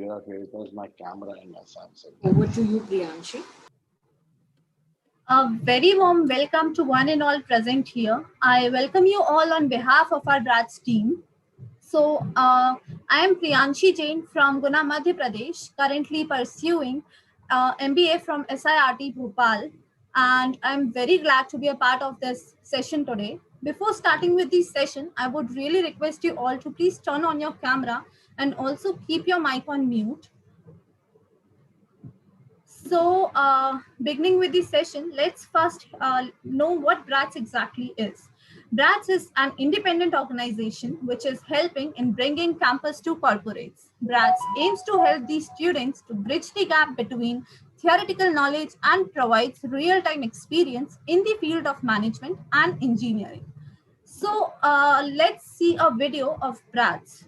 Where is my camera and my Samsung? Over to you, Priyanshi. A very warm welcome to one and all present here. I welcome you all on behalf of our BRATS team. So, I am Priyanshi Jain from Guna, Madhya Pradesh, currently pursuing MBA from SIRT Bhopal, and I'm very glad to be a part of this session today. Before starting with this session, I would really request you all to please turn on your camera and also keep your mic on mute. So, beginning with this session, let's first know what BRATS exactly is. BRATS is an independent organization which is helping in bringing campus to corporates. BRATS aims to help these students to bridge the gap between theoretical knowledge and provides real-time experience in the field of management and engineering. So, let's see a video of BRATS.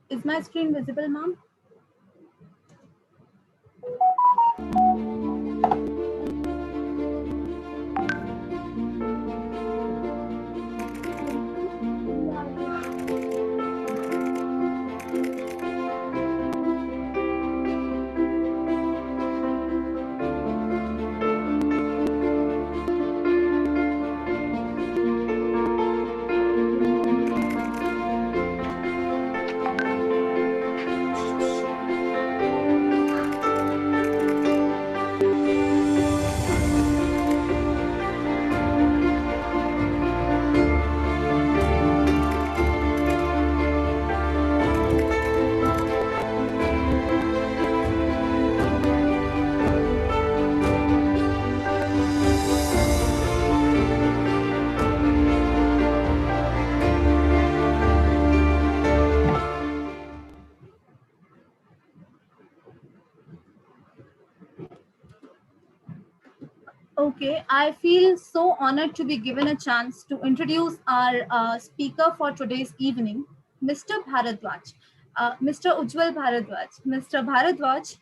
Is my screen visible, ma'am? Okay, I feel so honored to be given a chance to introduce our speaker for today's evening, Mr. Bharadwaj, Mr. Ujjwal Bharadwaj. Mr. Bharadwaj,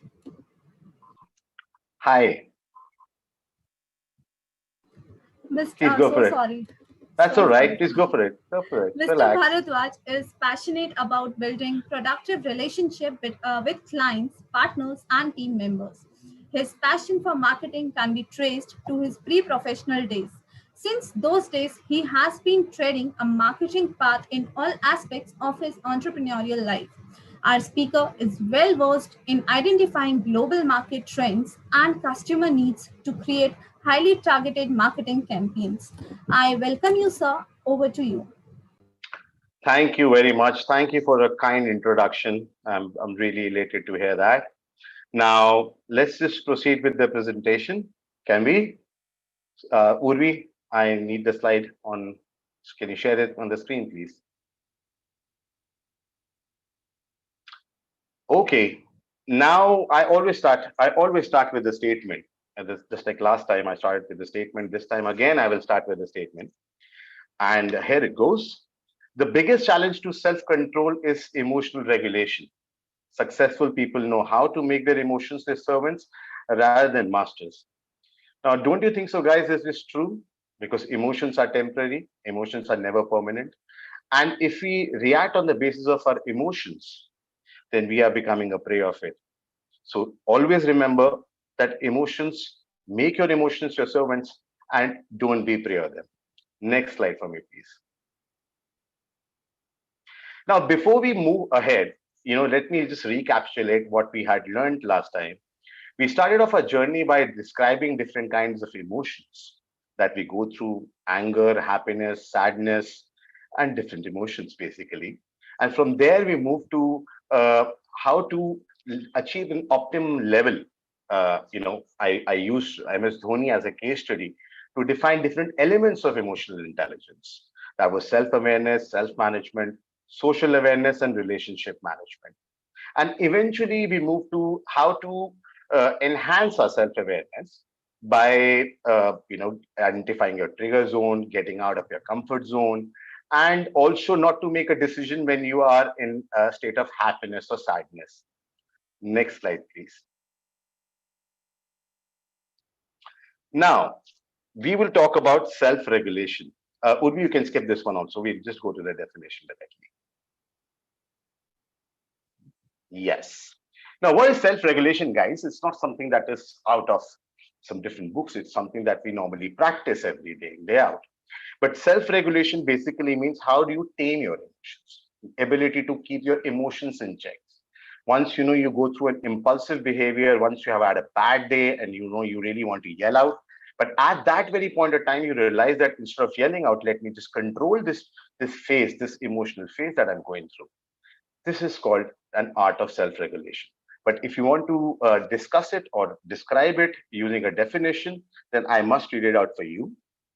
Hi, please Mr. go So for it. sorry. That's So all right. sorry. Please go for it. Go for it. Mr. Relax. Bharadwaj is passionate about building productive relationship with clients, partners, and team members. His passion for marketing can be traced to his pre-professional days. Since those days, he has been treading a marketing path in all aspects of his entrepreneurial life. Our speaker is well versed in identifying global market trends and customer needs to create highly targeted marketing campaigns. I welcome you, sir. Over to you. Thank you very much. Thank you for a kind introduction. I'm really elated to hear that. Now, let's just proceed with the presentation. Can we? Urvi, I need the slide on. Can you share it on the screen, please? Okay. Now, I always start with the statement. And just like last time, I started with the statement. This time again, I will start with the statement. And here it goes. The biggest challenge to self-control is emotional regulation. Successful people know how to make their emotions their servants rather than masters. Now, don't you think so, guys? Is this true? Because emotions are temporary, emotions are never permanent. And if we react on the basis of our emotions, then we are becoming a prey of it. So always remember that emotions, make your emotions your servants and don't be prey of them. Next slide for me, please. Now, before we move ahead, let me just recapitulate what we had learned last time. We started off our journey by describing different kinds of emotions that we go through: anger, happiness, sadness, and different emotions, basically. And from there, we moved to how to achieve an optimum level. I used MS Dhoni as a case study to define different elements of emotional intelligence. That was self awareness, self management, social awareness, and relationship management. And eventually, we moved to how to enhance our self-awareness by identifying your trigger zone, getting out of your comfort zone, and also not to make a decision when you are in a state of happiness or sadness. Next slide, please. Now, we will talk about self-regulation. Urvi, you can skip this one also. We'll just go to the definition directly. Yes. Now, what is self-regulation, guys? It's not something that is out of some different books. It's something that we normally practice every day, day out. But self-regulation basically means how do you tame your emotions? Ability to keep your emotions in check. Once you go through an impulsive behavior, once you have had a bad day and you really want to yell out, but at that very point of time, you realize that instead of yelling out, let me just control this phase, this emotional phase that I'm going through. This is called an art of self-regulation. But if you want to discuss it or describe it using a definition, then I must read it out for you.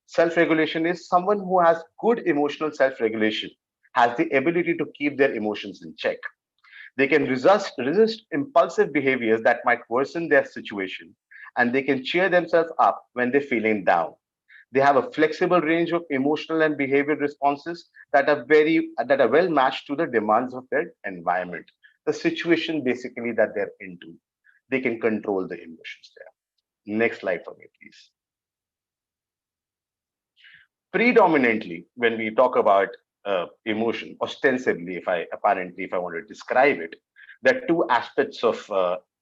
Self-regulation is someone who has good emotional self-regulation, has the ability to keep their emotions in check. They can resist impulsive behaviors that might worsen their situation, and they can cheer themselves up when they're feeling down. They have a flexible range of emotional and behavioral responses that are well matched to the demands of their environment, the situation basically that they're into. They can control the emotions there. Next slide for me, please. Predominantly, when we talk about emotion, ostensibly, if I want to describe it, there are two aspects of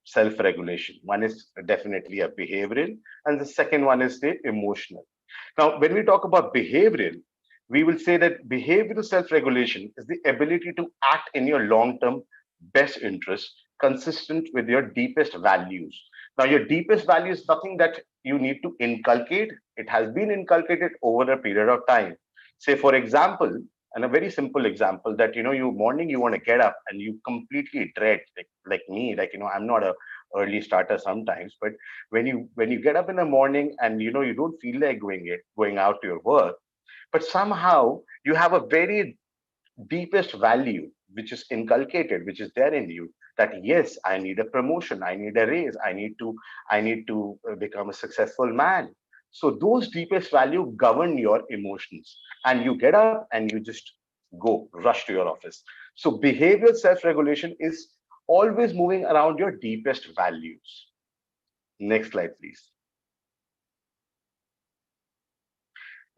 self-regulation. One is definitely a behavioral, and the second one is the emotional. Now, when we talk about behavioral, we will say that behavioral self-regulation is the ability to act in your long-term best interest, consistent with your deepest values. Now, your deepest value is nothing that you need to inculcate. It has been inculcated over a period of time. Say, for example, and a very simple example that you morning you want to get up and you completely dread, like me, I'm not a early starter sometimes, but when you get up in the morning and you don't feel like going out to your work, but somehow you have a very deepest value which is inculcated, which is there in you, that yes, I need a promotion, I need a raise, I need to become a successful man. So those deepest value govern your emotions, and you get up and you just go rush to your office. So behavioral self-regulation is always moving around your deepest values. Next slide, please.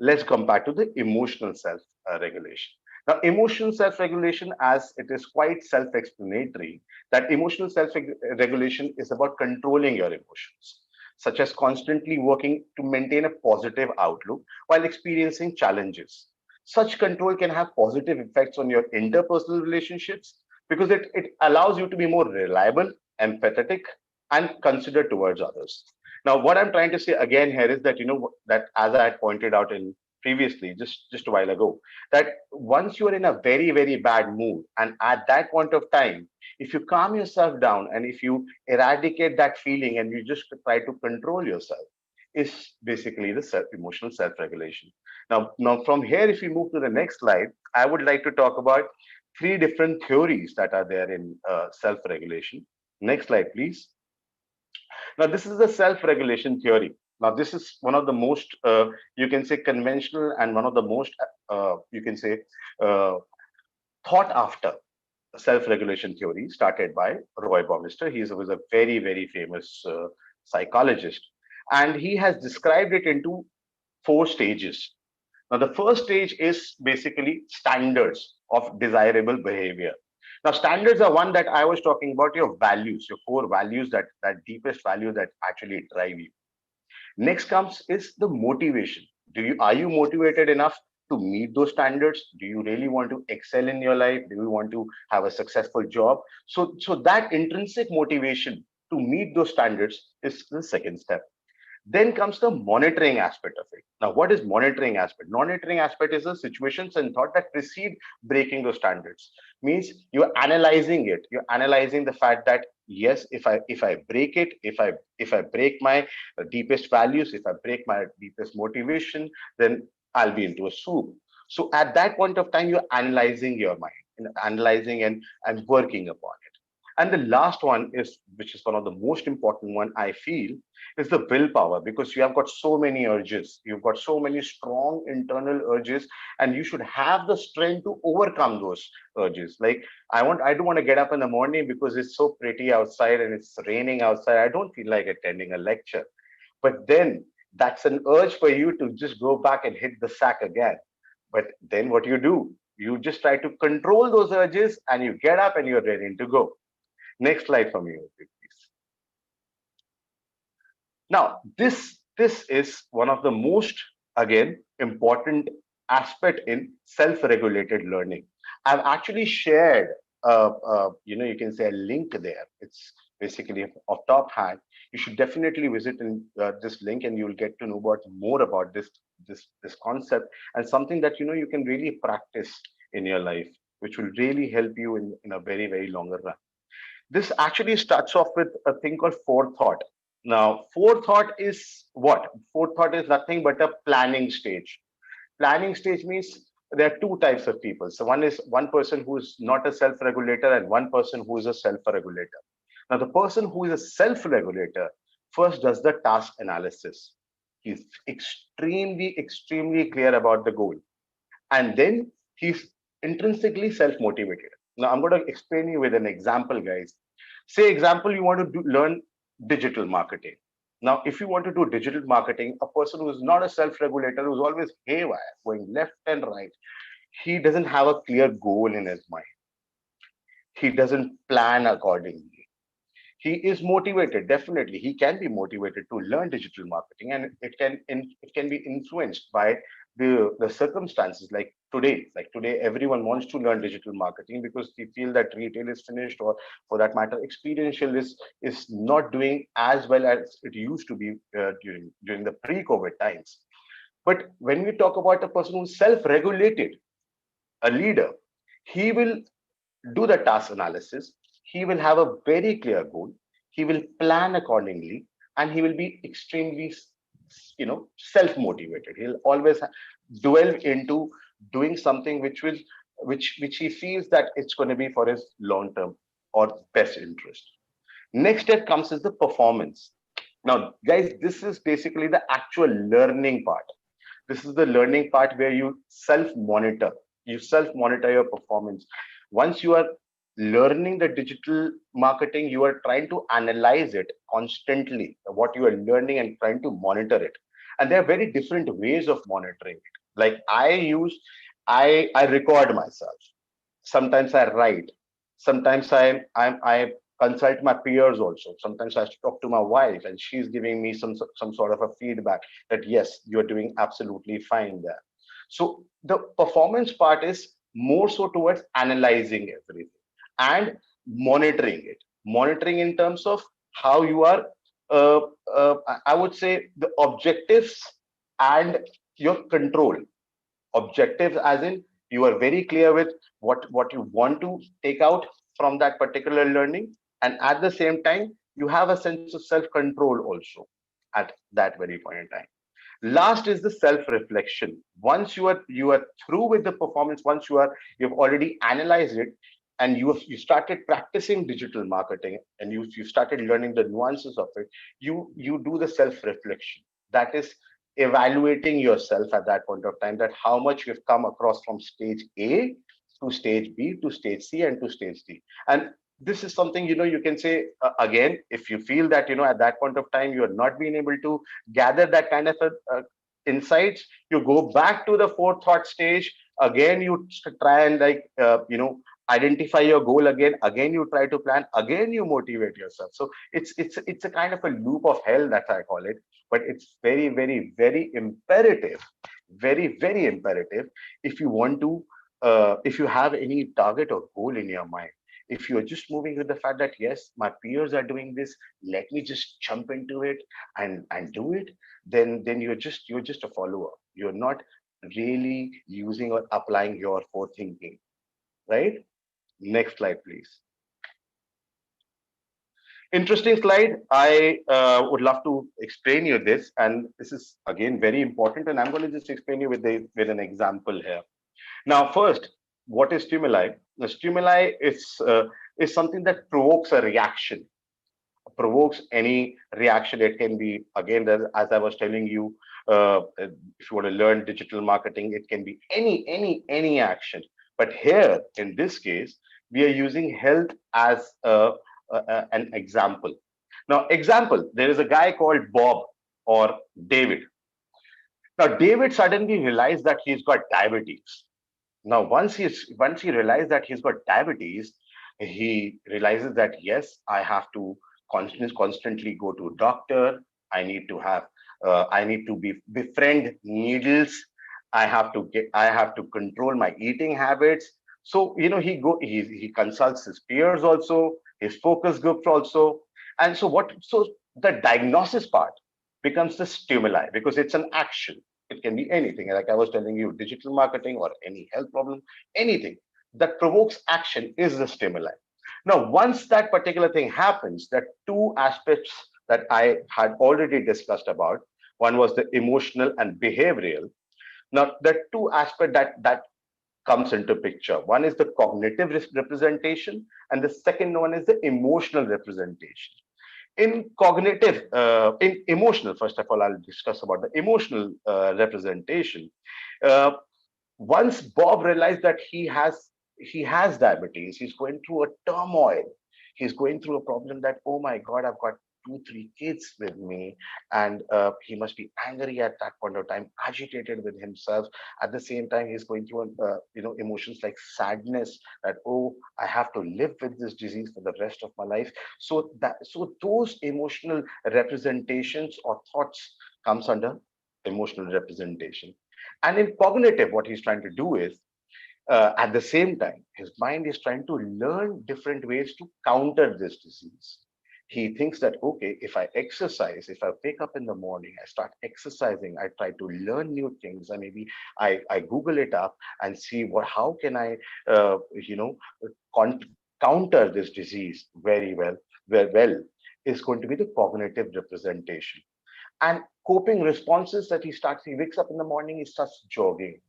Let's come back to the emotional self regulation. Now, emotional self regulation, as it is quite self explanatory, that emotional self regulation is about controlling your emotions, such as constantly working to maintain a positive outlook while experiencing challenges. Such control can have positive effects on your interpersonal relationships because it allows you to be more reliable, empathetic, and considerate towards others. Now, what I'm trying to say again here is that that as I had pointed out in previously, just a while ago, that once you are in a very very bad mood, and at that point of time, if you calm yourself down and if you eradicate that feeling and you just try to control yourself, is basically the emotional self-regulation. Now from here, if we move to the next slide, I would like to talk about three different theories that are there in self-regulation. Next slide, please. Now, this is the self-regulation theory. Now, this is one of the most, you can say, conventional and one of the most, you can say, uh, thought after self-regulation theory started by Roy Baumeister. He was a very, very famous psychologist. And he has described it into four stages. Now, the first stage is basically standards of desirable behavior. Now, standards are one that I was talking about, your values, your core values, that deepest value that actually drive you. Next comes is the motivation. Are you motivated enough to meet those standards? Do you really want to excel in your life? Do you want to have a successful job? So that intrinsic motivation to meet those standards is the second step. Then comes the monitoring aspect of it. Now, what is monitoring aspect? Monitoring aspect is the situations and thought that precede breaking those standards. Means you're analyzing it. You're analyzing the fact that yes, if I break it, if I break my deepest values, if I break my deepest motivation, then I'll be into a soup. So at that point of time, you're analyzing your mind, analyzing and working upon it. And the last one is, which is one of the most important one I feel, is the willpower, because you have got so many urges, you've got so many strong internal urges, and you should have the strength to overcome those urges. Like I don't want to get up in the morning because it's so pretty outside and it's raining outside. I don't feel like attending a lecture. But then That's an urge for you to just go back and hit the sack again. But then what you do, you just try to control those urges and you get up and you're ready to go. Next slide for me, please. Now, this is one of the most, again, important aspect in self-regulated learning. I've actually shared, you can say a link there. It's basically of top hand. You should definitely visit this link, and you will get to know about more about this concept, and something that you can really practice in your life, which will really help you in a very, very longer run. This actually starts off with a thing called forethought. Now, forethought is what? Forethought is nothing but a planning stage. Planning stage means there are two types of people. So one is one person who is not a self-regulator and one person who is a self-regulator. Now, the person who is a self-regulator first does the task analysis. He's extremely, extremely clear about the goal. And then he's intrinsically self-motivated. Now, I'm going to explain you with an example, guys. Say, example, you want to learn digital marketing. Now, if you want to do digital marketing, a person who is not a self-regulator, who's always haywire, going left and right, he doesn't have a clear goal in his mind. He doesn't plan accordingly. He is motivated, definitely he can be motivated to learn digital marketing, and it can be influenced by the circumstances. Like today everyone wants to learn digital marketing because they feel that retail is finished, or for that matter experiential is not doing as well as it used to be during the pre-COVID times. But when we talk about a person who's self-regulated, a leader, he will do the task analysis. He will have a very clear goal. He will plan accordingly, and he will be extremely, self-motivated. He'll always dwell into doing something which he feels that it's going to be for his long-term or best interest. Next step comes is the performance. Now, guys, this is basically the actual learning part. This is the learning part where you self-monitor. You self-monitor your performance. Once you are learning the digital marketing, you are trying to analyze it constantly, what you are learning, and trying to monitor it. And there are very different ways of monitoring it. Like I record myself. Sometimes I write. Sometimes I consult my peers also. Sometimes I talk to my wife, and she's giving me some sort of a feedback that yes, you're doing absolutely fine there. So the performance part is more so towards analyzing everything and monitoring it. Monitoring in terms of how you are, uh, I would say, the objectives and your control. Objectives as in you are very clear with what you want to take out from that particular learning, and at the same time you have a sense of self control also at that very point in time. Last is the self reflection. Once you are through with the performance, once you've already analyzed it, and you started practicing digital marketing, and you started learning the nuances of it, you do the self reflection. That is evaluating yourself at that point of time, that how much you've come across from stage A to stage B to stage C and to stage D. And this is something, you can say, again, if you feel that at that point of time you are not being able to gather that kind of insights, you go back to the forethought stage. Again, you try and identify your goal. Again you try to plan. Again you motivate yourself. So it's a kind of a loop of hell, that I call it. But it's very, very, very imperative, very, very imperative, if you want to, if you have any target or goal in your mind. If you're just moving with the fact that yes, my peers are doing this, let me just jump into it and do it, then you're just a follower. You're not really using or applying your forethinking, right? Next slide, please. Interesting slide. I would love to explain you this, and this is again very important. And I'm going to just explain you with an example here. Now, first, what is stimuli? The stimuli is something that provokes a reaction, provokes any reaction. It can be, again, as I was telling you, if you want to learn digital marketing, it can be any action. But here, in this case, we are using health as an example. Now, example, there is a guy called Bob. or David. Now, David suddenly realized that he's got diabetes. Now, once he realized that he's got diabetes, he realizes that yes, I have to constantly go to a doctor. I need to befriend needles. I have to control my eating habits. So he consults his peers also, his focus groups also, and so the diagnosis part becomes the stimuli because it's an action. It can be anything, like I was telling you, digital marketing or any health problem, anything that provokes action is the stimuli. Now, once that particular thing happens, that two aspects that I had already discussed about, one was the emotional and behavioral. Now, the two aspects that comes into picture. One is the cognitive representation, and the second one is the emotional representation. In emotional, first of all, I'll discuss about the emotional representation. Uh, Once Bob realized that he has diabetes, he's going through a turmoil. He's going through a problem that, oh my God, I've got two, three kids with me, and he must be angry at that point of time, agitated with himself. At the same time, he's going through emotions like sadness that, oh, I have to live with this disease for the rest of my life. So those emotional representations or thoughts comes under emotional representation. And in cognitive, what he's trying to do is, at the same time, his mind is trying to learn different ways to counter this disease. He thinks that, okay, if I exercise, if I wake up in the morning, I start exercising, I try to learn new things, and maybe I Google it up and see how can I, uh, you know, con- counter this disease well, is going to be the cognitive representation. And coping responses that he wakes up in the morning, he starts jogging.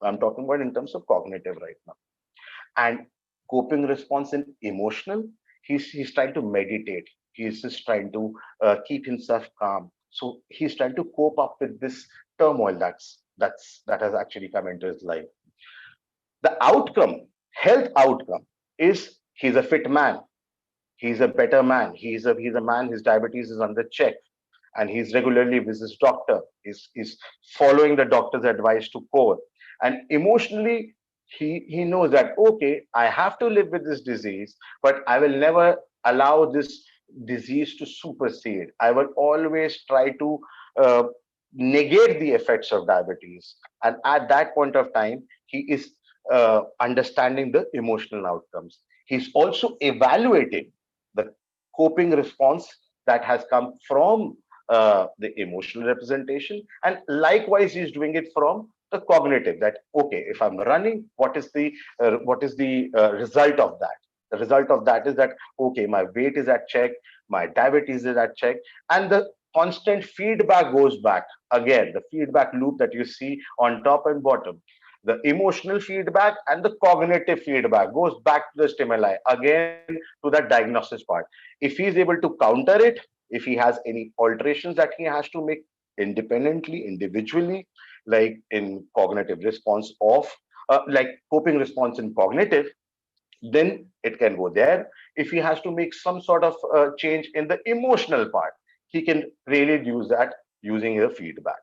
I'm talking about in terms of cognitive right now. And coping response in emotional, he's trying to meditate. He's just trying to keep himself calm. So he's trying to cope up with this turmoil that has actually come into his life. The outcome, health outcome, is he's a fit man. He's a better man. He's a man. His diabetes is under check, and he's regularly visits doctor. He's following the doctor's advice to core. And emotionally, he knows that, okay, I have to live with this disease, but I will never allow this disease to supersede. I will always try to uh, negate the effects of diabetes. And at that point of time, he is understanding the emotional outcomes. He's also evaluating the coping response that has come from the emotional representation, and likewise he's doing it from the cognitive. That, okay, if I'm running, what is the result of that? The result of that is that, okay, my weight is at check, my diabetes is at check, and the constant feedback goes back again, the feedback loop that you see on top and bottom. The emotional feedback and the cognitive feedback goes back to the stimuli again, to that diagnosis part. If he is able to counter it, if he has any alterations that he has to make independently, individually, like in cognitive response of like coping response in cognitive, then it can go there. If he has to make some sort of change in the emotional part, he can really use that using the feedback.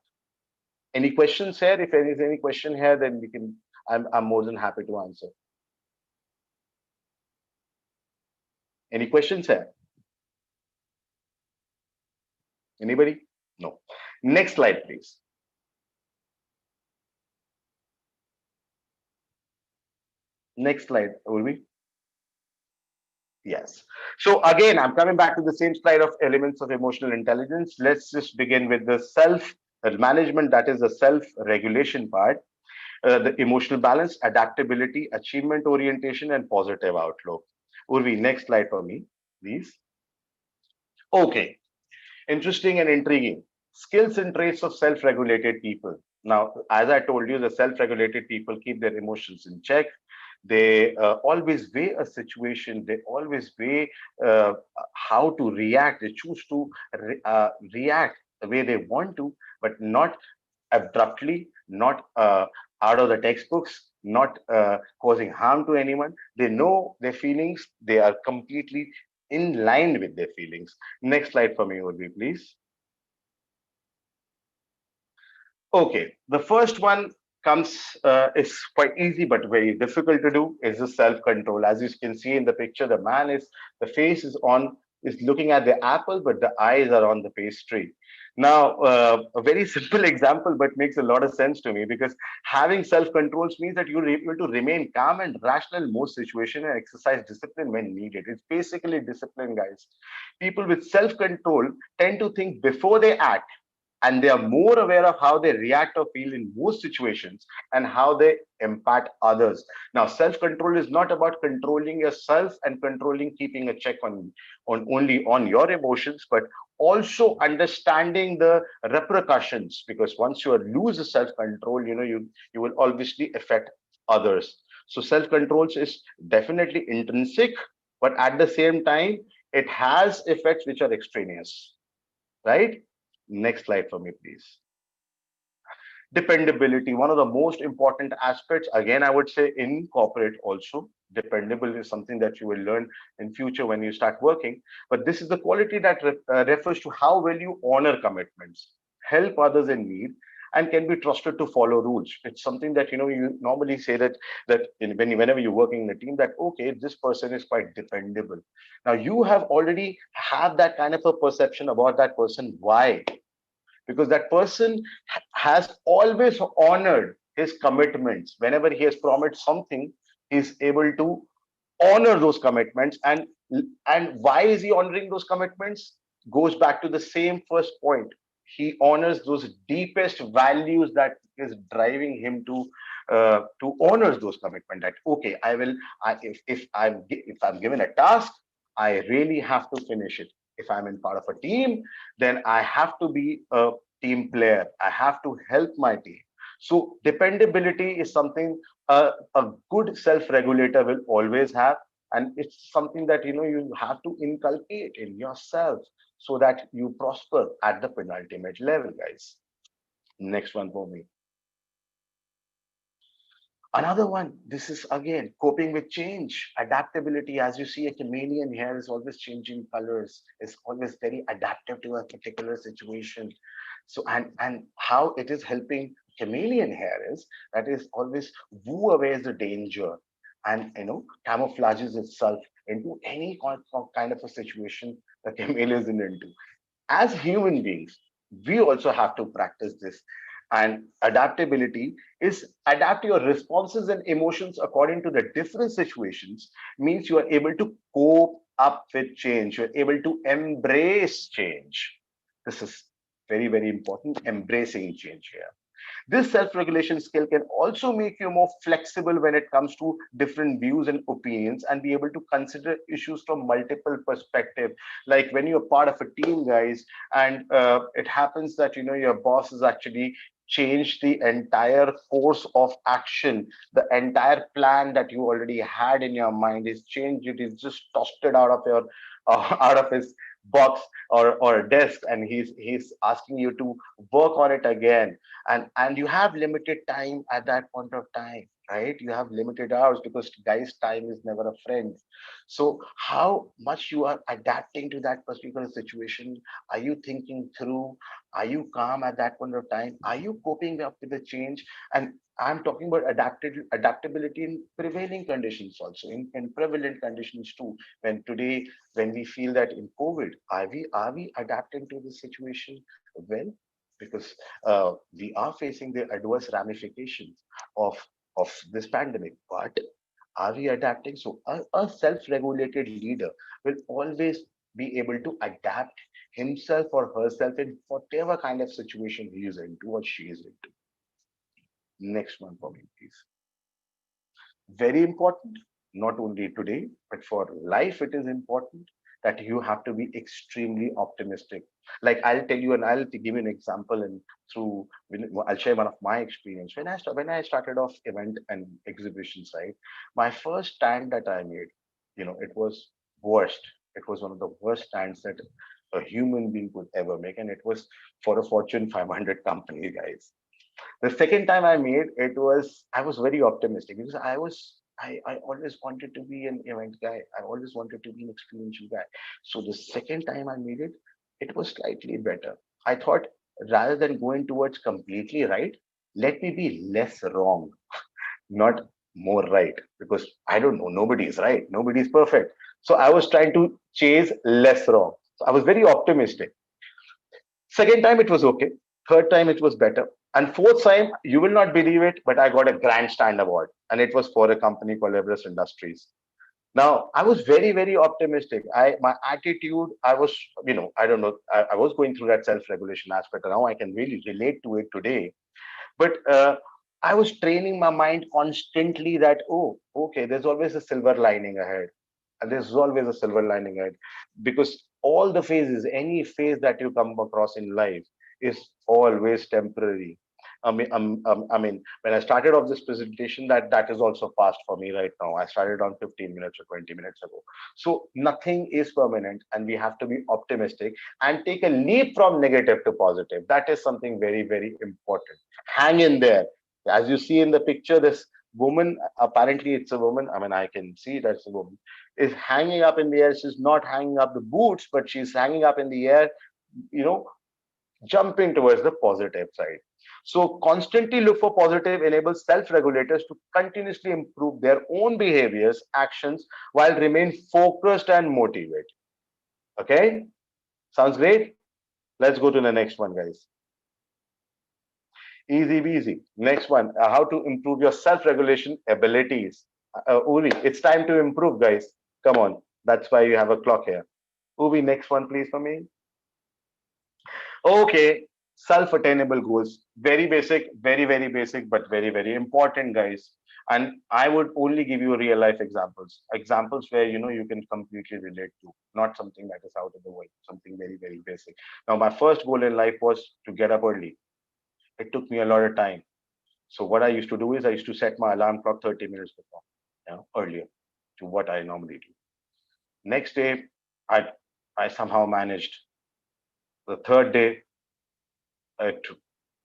Any questions here? If there is any question here, then we can. I'm more than happy to answer. Any questions here? Anybody? No. Next slide, please. Next slide, Urvi. Yes. So again, I'm coming back to the same slide of elements of emotional intelligence. Let's just begin with the self management, that is the self regulation part, the emotional balance, adaptability, achievement orientation, and positive outlook. Urvi, next slide for me, please. Okay. Interesting and intriguing. Skills and traits of self regulated people. Now, as I told you, the self regulated people keep their emotions in check. They always weigh a situation, they always weigh how to react. They choose to react the way they want to, but not abruptly, not out of the textbooks, not causing harm to anyone. They know their feelings, they are completely in line with their feelings. Next slide for me would be, please. Okay, the first one comes is quite easy but very difficult to do is the self control. As you can see in the picture, the face is looking at the apple, but the eyes are on the pastry. Now, a very simple example, but makes a lot of sense to me because having self controls means that you're able to remain calm and rational in most situations and exercise discipline when needed. It's basically discipline, guys. People with self control tend to think before they act, and they are more aware of how they react or feel in most situations and how they impact others. Now, self-control is not about controlling yourself and controlling, keeping a check on only on your emotions, but also understanding the repercussions. Because once you lose the self-control, you will obviously affect others. So self-control is definitely intrinsic, but at the same time, it has effects which are extraneous, right? Next slide for me, please. Dependability, one of the most important aspects. Again, I would say in corporate also, dependable is something that you will learn in future when you start working. But this is the quality that refers to how well you honor commitments, help others in need, and can be trusted to follow rules. It's something that you normally say whenever you're working in a team, that okay, this person is quite dependable. Now you have already have that kind of a perception about that person. Why? Because that person has always honored his commitments. Whenever he has promised something, he's able to honor those commitments. And why is he honoring those commitments? Goes back to the same first point. He honors those deepest values that is driving him to honor those commitments. That okay, if I'm given a task, I really have to finish it. If I'm in part of a team, then I have to be a team player. I have to help my team. So dependability is something a good self-regulator will always have, and it's something that you have to inculcate in yourself so that you prosper at the penultimate level, guys. Next one for me. Another one, this is again coping with change, adaptability. As you see, a chameleon here is always changing colors, is always very adaptive to a particular situation. So, and how it is helping chameleon here is that is always woo away the danger, and camouflages itself into any kind of a situation the chameleon is into. As human beings, we also have to practice this. And adaptability is adapt your responses and emotions according to the different situations, means you are able to cope up with change. You're able to embrace change. This is very, very important, embracing change here. This self-regulation skill can also make you more flexible when it comes to different views and opinions, and be able to consider issues from multiple perspectives. Like when you're part of a team, guys, and it happens that your boss has actually changed the entire course of action. The entire plan that you already had in your mind is changed. It is just tossed it out of your out of his box or desk, and he's asking you to work on it again. And you have limited time at that point of time, right? You have limited hours, because guys, time is never a friend. So how much you are adapting to that particular situation? Are you thinking through? Are you calm at that point of time? Are you coping up with the change? And I'm talking about adaptability in prevailing conditions also, in prevalent conditions too. When we feel that in COVID, are we adapting to the situation well? Because we are facing the adverse ramifications of this pandemic. But are we adapting? So a self-regulated leader will always be able to adapt himself or herself in whatever kind of situation he is into or she is into. Next one for me, please. Very important, not only today, but for life, it is important that you have to be extremely optimistic. Like I'll tell you, and I'll give you an example, and I'll share one of my experience. When I started off event and exhibition side, my first stand that I made, it was worst. It was one of the worst stands that a human being could ever make, and it was for a Fortune 500 company, guys. The second time I made it was, I was very optimistic because I always wanted to be an event guy. I always wanted to be an experiential guy. So the second time I made it, it was slightly better. I thought rather than going towards completely right, let me be less wrong, not more right, because I don't know, nobody is right, nobody is perfect. So I was trying to chase less wrong. So I was very optimistic. Second time it was okay. Third time it was better. And fourth time, you will not believe it, but I got a grandstand award. And it was for a company called Everest Industries. Now, I was very, very optimistic. My attitude, I don't know, I was going through that self-regulation aspect. Now I can really relate to it today. But I was training my mind constantly that, oh, okay, there's always a silver lining ahead. And there's always a silver lining ahead, because all the phases, any phase that you come across in life is always temporary. I mean, when I started off this presentation, that is also past for me right now. I started on 15 minutes or 20 minutes ago. So nothing is permanent, and we have to be optimistic and take a leap from negative to positive. That is something very, very important. Hang in there. As you see in the picture, this woman, apparently it's a woman. I mean, I can see that's a woman, is hanging up in the air. She's not hanging up the boots, but she's hanging up in the air, you know, jumping towards the positive side. So constantly look for positive enables self-regulators to continuously improve their own behaviors, actions, while remain focused and motivated. Okay, sounds great. Let's go to the next one, guys. Easy peasy. Next one, how to improve your self-regulation abilities. Uri, it's time to improve, guys. Come on. That's why you have a clock here. Uvi, next one, please, for me. Okay, self-attainable goals. Very basic, very, very basic, but very, very important, guys. And I would only give you real life examples, examples where you can completely relate to, not something that is out of the world, something very, very basic. Now, my first goal in life was to get up early. It took me a lot of time. So what I used to do is I used to set my alarm clock 30 minutes before, earlier to what I normally do. Next day, I I somehow managed. The third day, it,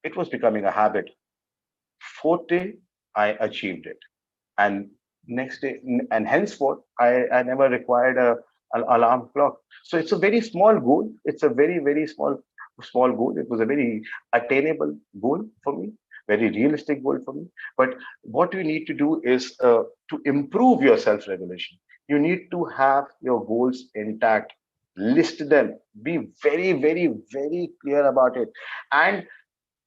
it was becoming a habit. Fourth day, I achieved it. And next day, and henceforth, I never required an alarm clock. So it's a very small goal. It's a very, very small goal. It was a very attainable goal for me, very realistic goal for me. But what you need to do is to improve your self-regulation. You need to have your goals intact. List them. Be very, very, very clear about it, and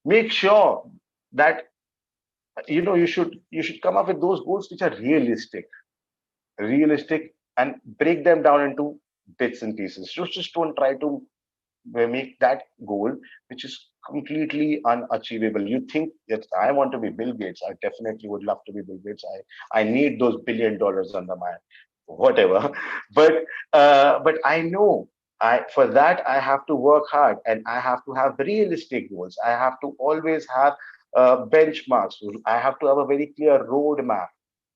make sure that you should come up with those goals which are realistic, and break them down into bits and pieces. Just don't try to make that goal which is completely unachievable. You think, yes, I want to be Bill Gates. I definitely would love to be Bill Gates. I need those $1 billion under my whatever. But I know, I for that I have to work hard, and I have to have realistic goals. I have to always have benchmarks. I have to have a very clear roadmap,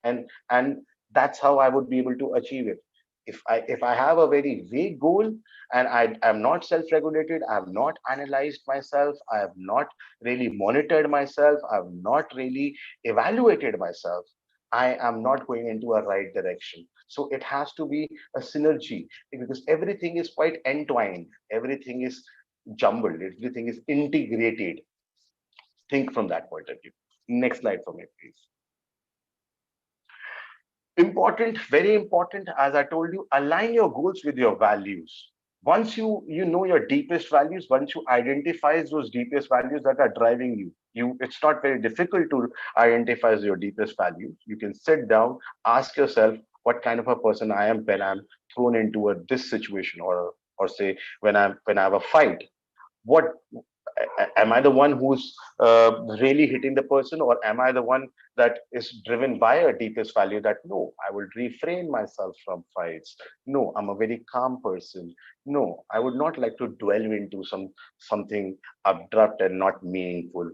and that's how I would be able to achieve it. If I have a very vague goal, and I am not self-regulated, I have not analyzed myself, I have not really monitored myself, I have not really evaluated myself, I am not going into a right direction. So it has to be a synergy, because everything is quite entwined, everything is jumbled, everything is integrated. Think from that point of view. Next slide for me, please. Important, very important. As I told you, align your goals with your values. Once you know your deepest values, once you identify those deepest values that are driving you, it's not very difficult to identify your deepest values. You can sit down, ask yourself what kind of a person I am when I'm thrown into a this situation, or say when I have a fight. What am I the one who's really hitting the person, or am I the one that is driven by a deepest value that, no, I will refrain myself from fights, no, I'm a very calm person, no, I would not like to dwell into something abrupt and not meaningful.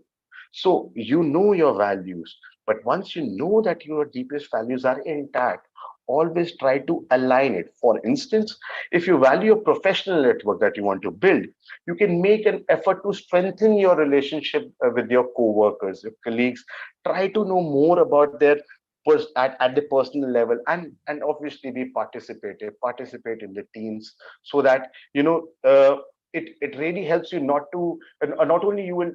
So you know your values, but once you know that your deepest values are intact, always try to align it. For instance, if you value a professional network that you want to build, you can make an effort to strengthen your relationship with your co-workers, your colleagues. Try to know more about their at the personal level, and obviously be participate in the teams, so that it really helps you not to, not only you will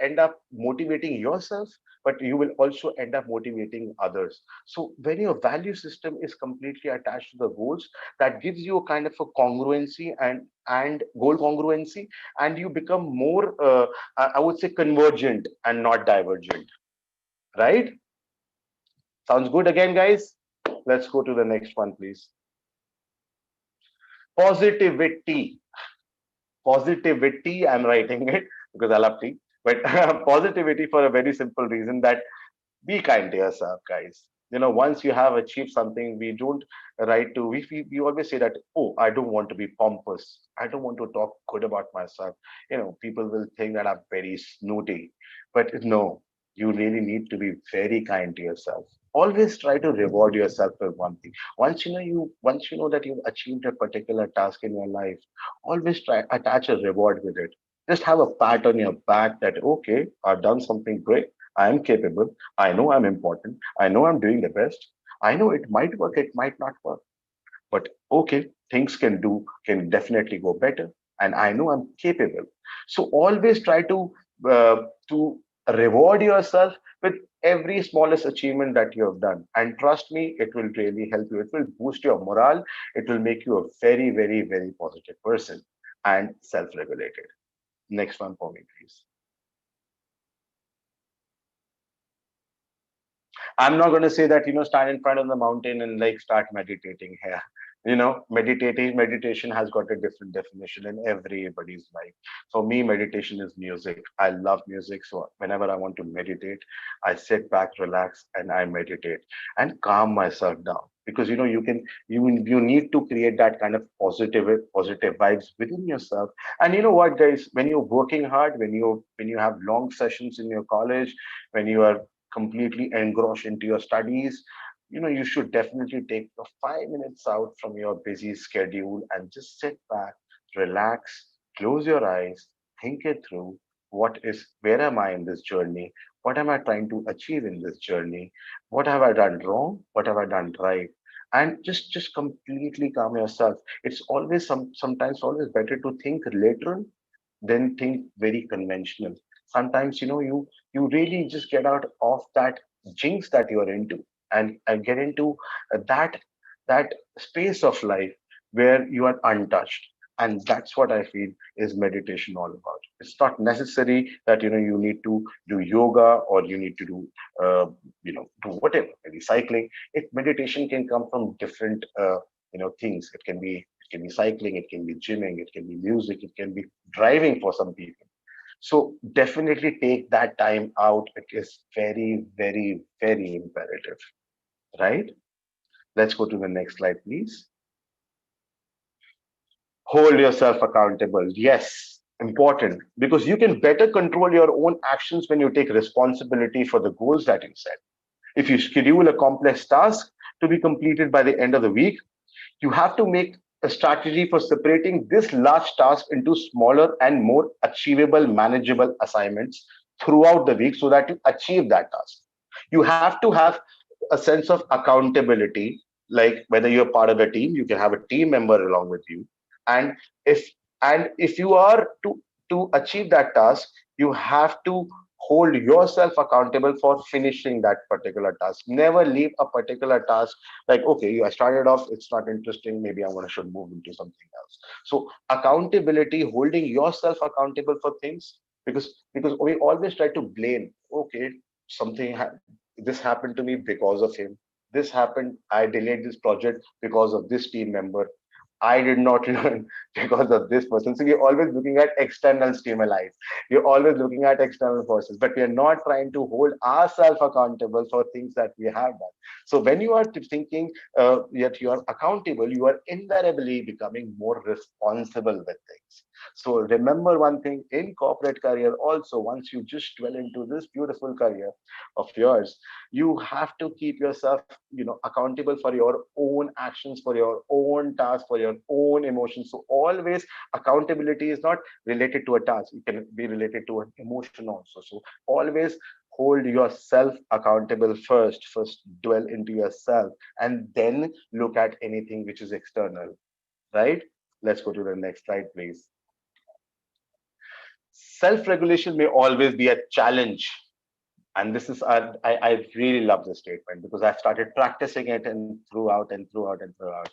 end up motivating yourself, but you will also end up motivating others. So when your value system is completely attached to the goals, that gives you a kind of a congruency and goal congruency, and you become more I would say convergent and not divergent, right? Sounds good again, guys? Let's go to the next one, please. Positivity. Positivity, I'm writing it because I love tea. But positivity for a very simple reason, that be kind to yourself, guys. Once you have achieved something, we don't write to, we always say that, oh, I don't want to be pompous. I don't want to talk good about myself. People will think that I'm very snooty. But no, you really need to be very kind to yourself. Always try to reward yourself for one thing. Once you know that you've achieved a particular task in your life, always try attach a reward with it. Just have a pat on your back that, okay, I've done something great. I am capable. I know I'm important. I know I'm doing the best. I know it might work, it might not work. But okay, things can definitely go better. And I know I'm capable. So always try to reward yourself with every smallest achievement that you have done. And trust me, it will really help you. It will boost your morale. It will make you a very, very, very positive person and self-regulated. Next one for me, please. I'm not going to say that, stand in front of the mountain and like start meditating here. Meditation has got a different definition in everybody's life. For me, meditation is music. I love music. So whenever I want to meditate, I sit back, relax, and I meditate and calm myself down. Because you need to create that kind of positive vibes within yourself. And you know what, guys, when you're working hard, when you have long sessions in your college, when you are completely engrossed into your studies, you should definitely take the 5 minutes out from your busy schedule and just sit back, relax, close your eyes, think it through. Where am I in this journey? What am I trying to achieve in this journey? What have I done wrong? What have I done right? And just completely calm yourself. It's always sometimes always better to think lateral than think very conventional. Sometimes, you really just get out of that jinx that you're into, and get into that that space of life where you are untouched. And that's what I feel is meditation all about. It's not necessary that you need to do yoga, or you need to do whatever, maybe cycling. Meditation can come from different things. It can be cycling, it can be gymming, it can be music, it can be driving for some people. So definitely take that time out. It is very, very, very imperative, right? Let's go to the next slide, please. Hold yourself accountable. Yes, important, because you can better control your own actions when you take responsibility for the goals that you set. If you schedule a complex task to be completed by the end of the week, you have to make a strategy for separating this large task into smaller and more achievable, manageable assignments throughout the week so that you achieve that task. You have to have a sense of accountability, like whether you're part of a team, you can have a team member along with you. And if if you are to achieve that task, you have to hold yourself accountable for finishing that particular task. Never leave a particular task like, okay, I started off, it's not interesting, maybe I want to should move into something else. So accountability, holding yourself accountable for things, because we always try to blame. Okay, this happened to me because of him. This happened, I delayed this project because of this team member. I did not learn because of this person. So we're always looking at external stimuli. We're always looking at external forces, but we are not trying to hold ourselves accountable for things that we have done. So when you are thinking that you are accountable, you are invariably becoming more responsible with things. So remember one thing in corporate career also, once you just dwell into this beautiful career of yours, you have to keep yourself accountable for your own actions, for your own tasks, for your own emotions. So always, accountability is not related to a task, it can be related to an emotion also. So always hold yourself accountable first dwell into yourself, and then look at anything which is external, right? Let's go to the next slide, please. Self-regulation may always be a challenge. And this is, I really love this statement because I've started practicing it and throughout and throughout and throughout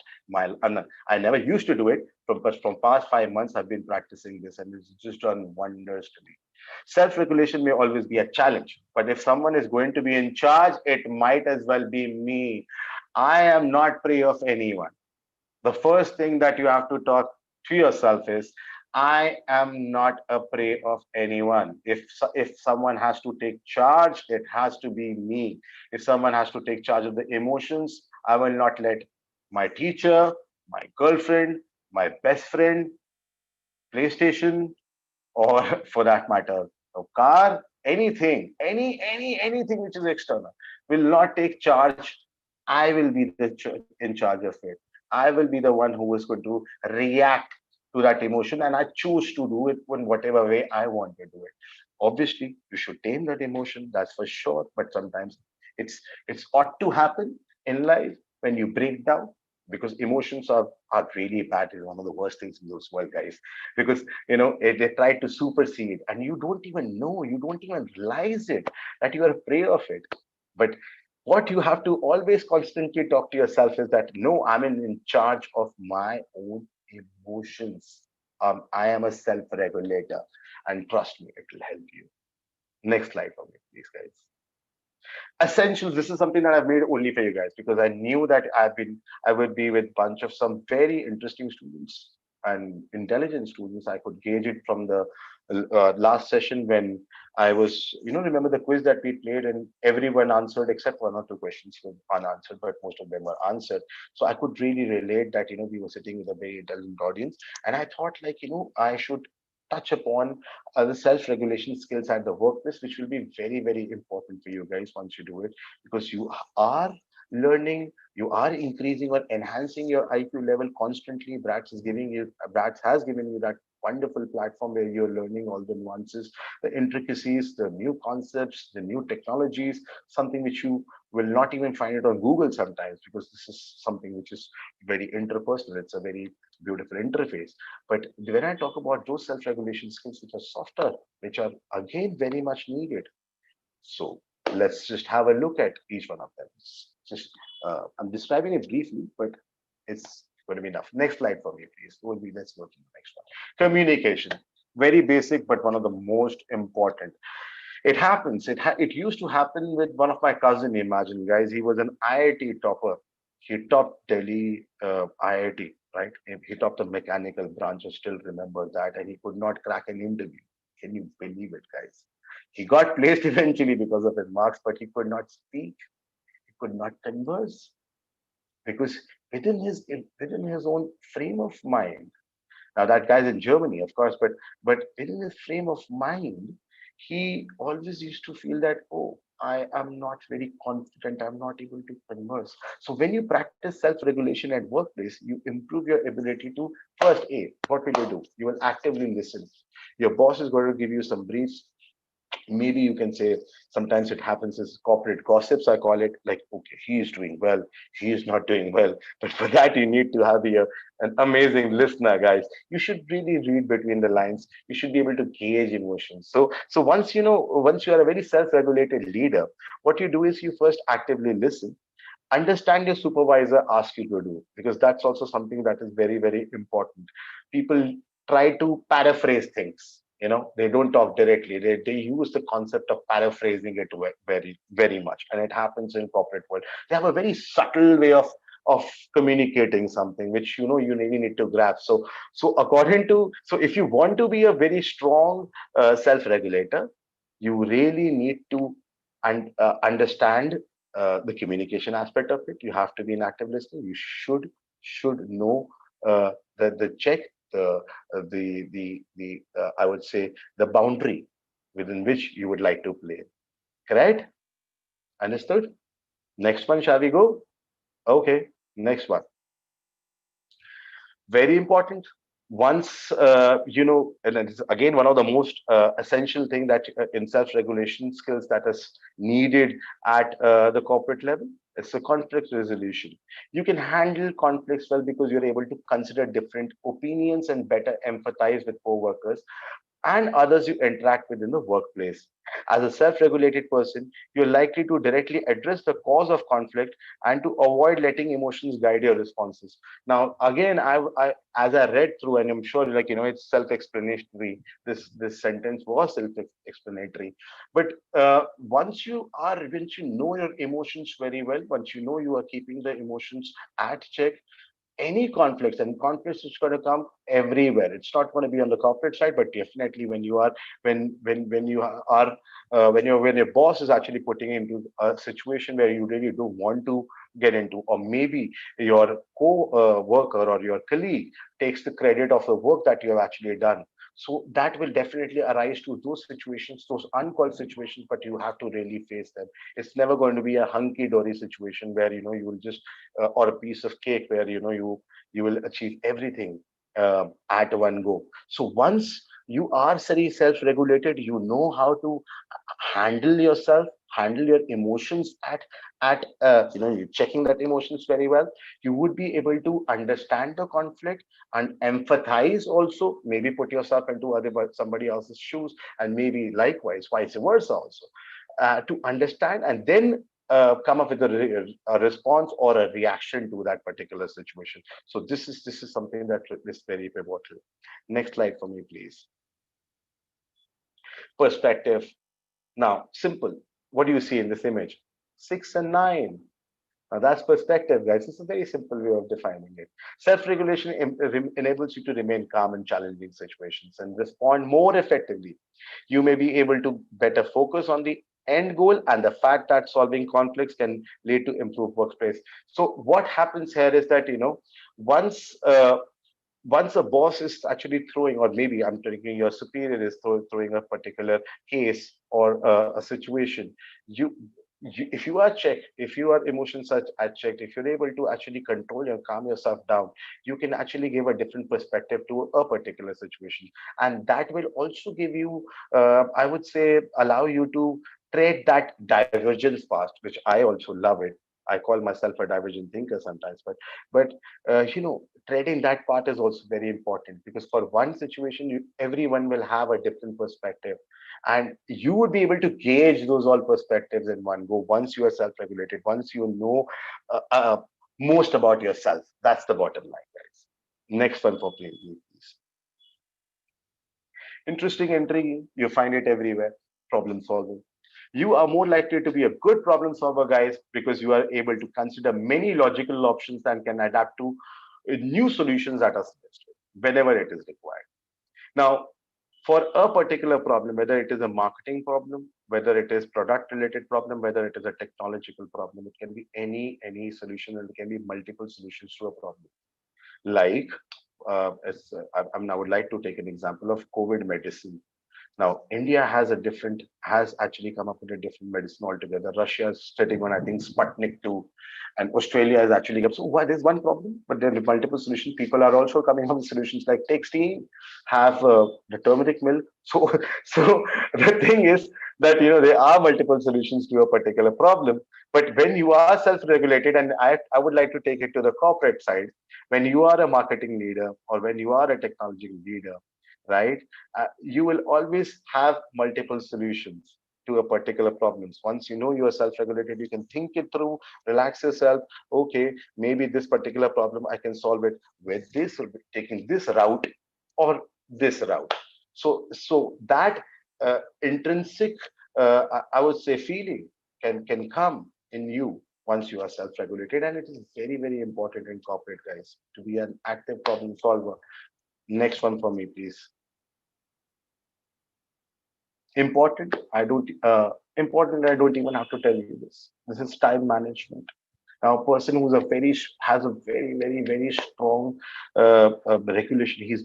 and I never used to do it, but from past 5 months, I've been practicing this and it's just done wonders to me. Self-regulation may always be a challenge, but if someone is going to be in charge, it might as well be me. I am not prey of anyone. The first thing that you have to talk to yourself is, I am not a prey of anyone. If someone has to take charge, it has to be me. If someone has to take charge of the emotions, I will not let my teacher, my girlfriend, my best friend, PlayStation, or for that matter, a car, anything, anything which is external will not take charge. I will be in charge of it. I will be the one who is going to react to that emotion, and I choose to do it in whatever way I want to do it. Obviously, you should tame that emotion, that's for sure. But sometimes it's ought to happen in life when you break down, because emotions are really bad. Is one of the worst things in this world, guys. Because they try to supersede and you don't even know, you don't even realize it, that you are a prey of it. But what you have to always constantly talk to yourself is that, no, I'm in charge of my own emotions. I am a self-regulator, and trust me, it will help you. Next slide for me, please, guys. Essentials. This is something that I've made only for you guys because I knew that I would be with bunch of some very interesting students and intelligent students. I could gauge it from the last session when I was, remember the quiz that we played and everyone answered except one or two questions were unanswered, but most of them were answered. So I could really relate that, we were sitting with a very intelligent audience. And I thought, like, I should touch upon the self-regulation skills at the workplace, which will be very, very important for you guys once you do it, because you are learning, you are increasing or enhancing your IQ level constantly. Brats has given you that wonderful platform where you're learning all the nuances, the intricacies, the new concepts, the new technologies, something which you will not even find it on Google sometimes, because this is something which is very interpersonal. It's a very beautiful interface. But when I talk about those self-regulation skills which are softer, which are again very much needed, so let's just have a look at each one of them. Just I'm describing it briefly, but it's going to be enough. Next slide for me, please. Let's go to the next one. Communication, very basic, but one of the most important. It happens. It used to happen with one of my cousin. Imagine, guys, he was an IIT topper. He topped Delhi IIT, right? He topped the mechanical branch. I still remember that, and he could not crack an interview. Can you believe it, guys? He got placed eventually because of his marks, but he could not speak. He could not converse because within his own frame of mind. Now that guy's in Germany, of course, but within his frame of mind, he always used to feel that, oh, I am not very confident. I'm not able to converse. So when you practice self-regulation at workplace, you improve your ability to first, what will you do? You will actively listen. Your boss is going to give you some briefs. Maybe you can say sometimes it happens as corporate gossips, I call it, like, okay, he is doing well, he is not doing well. But for that, you need to have an amazing listener, guys. You should really read between the lines. You should be able to gauge emotions. So once you are a very self-regulated leader, what you do is you first actively listen, understand your supervisor asks you to do, because that's also something that is very, very important. People try to paraphrase things. They don't talk directly. They use the concept of paraphrasing it very, very much, and it happens in corporate world. They have a very subtle way of communicating something which you really need to grasp. So if you want to be a very strong self-regulator, you really need to understand the communication aspect of it. You have to be an active listener. You should know the check, the I would say the boundary within which you would like to play. Correct? Understood? Next one, shall we go? Okay, next one. Very important. Once and it's again one of the most essential thing that in self-regulation skills that is needed at the corporate level, it's a conflict resolution. You can handle conflicts well because you're able to consider different opinions and better empathize with co-workers. and others you interact with in the workplace. As a self regulated person, you're likely to directly address the cause of conflict and to avoid letting emotions guide your responses. Now, again, as I read through, and I'm sure, like, it's self explanatory. This sentence was self explanatory. But once you know your emotions very well, once you know you are keeping the emotions at check, any conflicts, and conflicts is going to come everywhere. It's not going to be on the corporate side, but definitely when you are when your boss is actually putting into a situation where you really don't want to get into, or maybe your co-worker or your colleague takes the credit of the work that you have actually done. So that will definitely arise to those situations, those uncalled situations, but you have to really face them. It's never going to be a hunky dory situation where you will just or a piece of cake where you will achieve everything at one go. So once you are very self-regulated, you know how to handle yourself, handle your emotions at you're checking that emotions very well. You would be able to understand the conflict and empathize also, maybe put yourself into somebody else's shoes, and maybe likewise vice versa also, to understand and then come up with a response or a reaction to that particular situation. So this is something that is very pivotal. Next slide for me, please. Perspective. Now, simple. What do you see in this image? 6 and 9. Now, that's perspective, guys. It's a very simple way of defining it. Self regulation enables you to remain calm in challenging situations and respond more effectively. You may be able to better focus on the end goal and the fact that solving conflicts can lead to improved workspace. So, what happens here is that, once once a boss is actually throwing, or maybe I'm thinking your superior is throwing a particular case or a situation, you, if you are checked, if your emotions are checked, if you're able to actually control and calm yourself down, you can actually give a different perspective to a particular situation, and that will also give you, I would say, allow you to trade that divergence past, which I also love it. I call myself a divergent thinker sometimes, but trading that part is also very important, because for one situation everyone will have a different perspective, and you would be able to gauge those all perspectives in one go once you are self-regulated, once you know most about yourself. That's the bottom line, guys. Next one for please. Interesting entry, you find it everywhere. Problem solving. You are more likely to be a good problem solver, guys, because you are able to consider many logical options and can adapt to new solutions that are suggested whenever it is required. Now, for a particular problem, whether it is a marketing problem, whether it is product related problem, whether it is a technological problem, it can be any solution, and it can be multiple solutions to a problem. Like, I would like to take an example of COVID medicine. Now, India has actually come up with a different medicine altogether. Russia is studying on, I think, Sputnik 2, and Australia is actually up. So, why there's one problem, but there are multiple solutions. People are also coming up with solutions like take steam, have the turmeric milk. So, so the thing is that there are multiple solutions to a particular problem. But when you are self-regulated, and I would like to take it to the corporate side, when you are a marketing leader or when you are a technology leader, right? You will always have multiple solutions to a particular problems. Once you know you are self-regulated, you can think it through, relax yourself. Okay, maybe this particular problem I can solve it with this, or taking this route or this route. So that intrinsic, I would say, feeling can come in you once you are self-regulated, and it is very important in corporate, guys, to be an active problem solver. Next one for me, please. Important, I don't even have to tell you this is time management. Now, a person who's has a very strong regulation, he's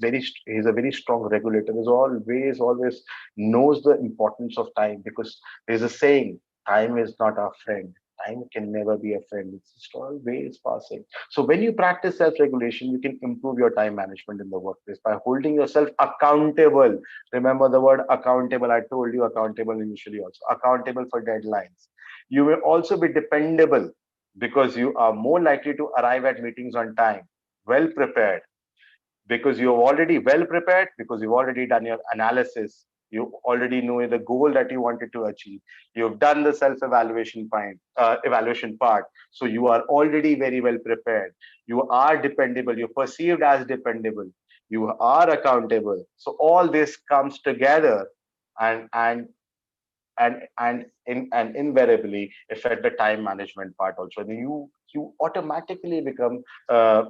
a very strong regulator, is always knows the importance of time, because there's a saying, time is not our friend. Time can never be a friend. It's just always passing. So when you practice self-regulation, you can improve your time management in the workplace by holding yourself accountable. Remember the word accountable. I told you accountable initially also. Accountable for deadlines. You will also be dependable, because you are more likely to arrive at meetings on time, well prepared, because you're already well prepared, because you've already done your analysis, you already know the goal that you wanted to achieve, you've done the self evaluation part, so you are already very well prepared, you are dependable, you're perceived as dependable, you are accountable. So all this comes together, and and invariably affect the time management part also. And you automatically become,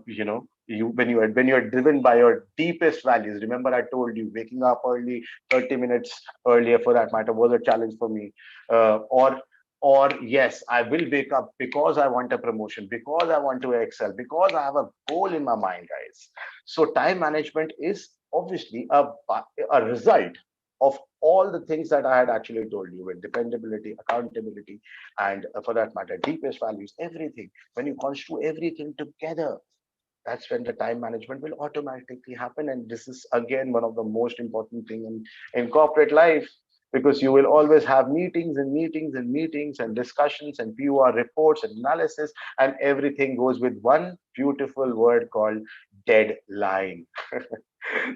you when you're driven by your deepest values. Remember, I told you waking up early, 30 minutes earlier for that matter, was a challenge for me. Or yes, I will wake up because I want a promotion, because I want to excel, because I have a goal in my mind, guys. So time management is obviously a result of all the things that I had actually told you, with dependability, accountability, and for that matter, deepest values, everything. When you construe everything together, that's when the time management will automatically happen. And this is again one of the most important thing in corporate life, because you will always have meetings and meetings and meetings and discussions and PUR reports and analysis, and everything goes with one beautiful word called deadline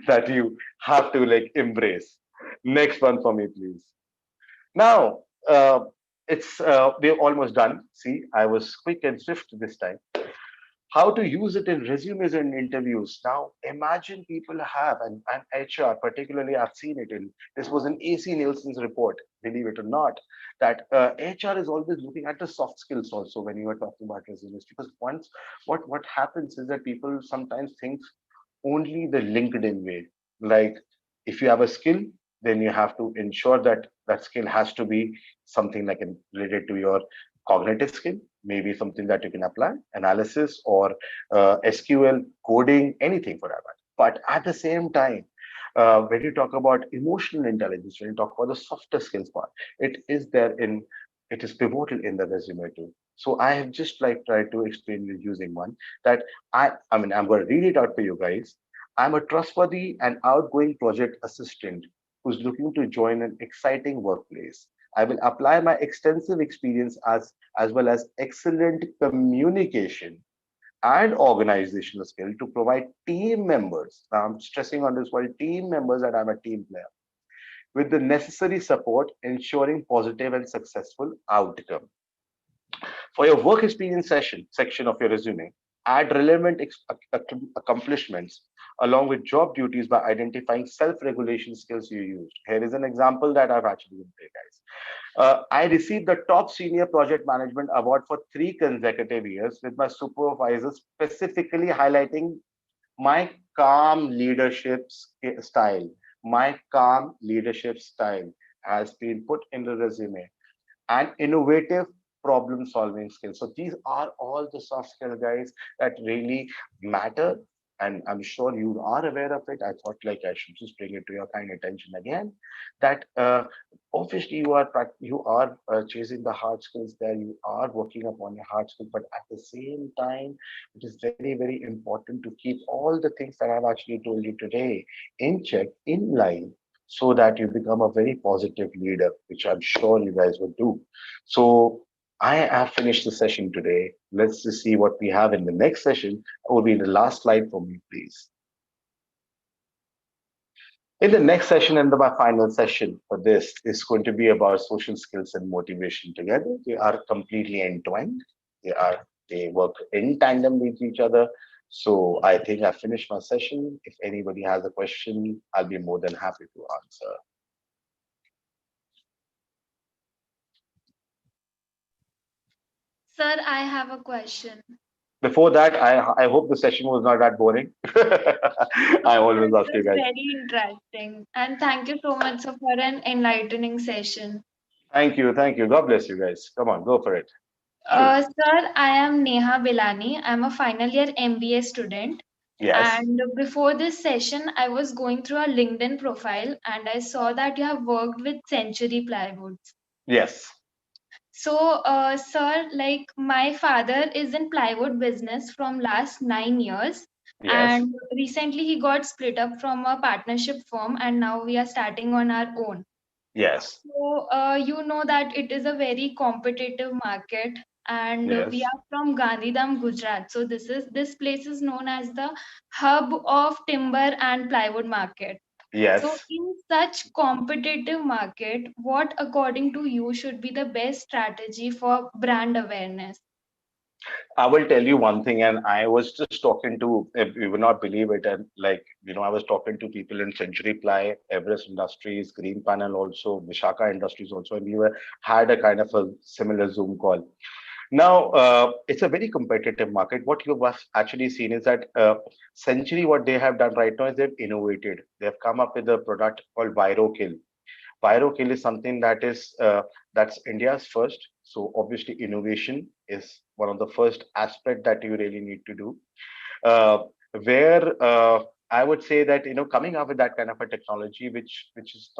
that you have to like embrace. Next one for me, please. Now, it's we're almost done. See, I was quick and swift this time. How to use it in resumes and interviews. Now, imagine people have, and HR particularly, I've seen it in, this was an AC Nielsen's report, believe it or not, that HR is always looking at the soft skills also when you are talking about resumes. Because once, what happens is that people sometimes think only the LinkedIn way. Like, if you have a skill, then you have to ensure that that skill has to be something like related to your cognitive skill, maybe something that you can apply, analysis or SQL, coding, anything for that matter. But at the same time, when you talk about emotional intelligence, when you talk about the softer skills part, it is there in, it is pivotal in the resume too. So I have just like tried to explain you using one that I mean, I'm going to read it out for you guys. I'm a trustworthy and outgoing project assistant who's looking to join an exciting workplace. I will apply my extensive experience as well as excellent communication and organizational skill to provide team members. Now I'm stressing on this word team members, that I'm a team player with the necessary support, ensuring positive and successful outcome. For your work experience section of your resume, add relevant accomplishments along with job duties by identifying self-regulation skills you used. Here is an example that I've actually been playing, guys. I received the top senior project management award for 3 consecutive years, with my supervisor specifically highlighting my calm leadership style. My calm leadership style has been put in the resume, and innovative problem solving skills. So these are all the soft skills, guys, that really matter. And I'm sure you are aware of it. I thought like I should just bring it to your kind attention again. That obviously you are chasing the hard skills there. You are working upon your hard skills, but at the same time, it is very very important to keep all the things that I've actually told you today in check, in line, so that you become a very positive leader, which I'm sure you guys will do. So I have finished the session today. Let's just see what we have in the next session. That will be the last slide for me, please. In the next session and my final session for this is going to be about social skills and motivation together. They are completely entwined. They work in tandem with each other. So I think I finished my session. If anybody has a question, I'll be more than happy to answer. Sir, I have a question. Before that, I hope the session was not that boring. I always It ask you was guys. very interesting. And thank you so much, sir, for an enlightening session. Thank you, thank you. God bless you guys. Come on, go for it. Shoot. Sir, I am Neha Bilani. I'm a final year MBA student. Yes, And before this session, I was going through a LinkedIn profile and I saw that you have worked with Century Plywoods. yes, So, sir, like my father is in plywood business from last 9 years, yes, and recently he got split up from a partnership firm, and now we are starting on our own. yes, So, you know that it is a very competitive market. and we Yes. are from Gandhidham, Gujarat. So this place is known as the hub of timber and plywood market. So Yes. in such competitive market, what according to you should be the best strategy for brand awareness? I will tell you one thing, and I was just talking to, if you will not believe it, and I was talking to people in Century Ply, Everest Industries, Green Panel also, Vishaka Industries also, and we were had a kind of a similar Zoom call. Now, it's a very competitive market. What you have actually seen is that Century, what they have done right now is they've innovated. They've come up with a product called ViroKill. ViroKill is something that's India's first. So obviously, innovation is one of the first aspect that you really need to do. Uh, where I would say that coming up with that kind of a technology, which is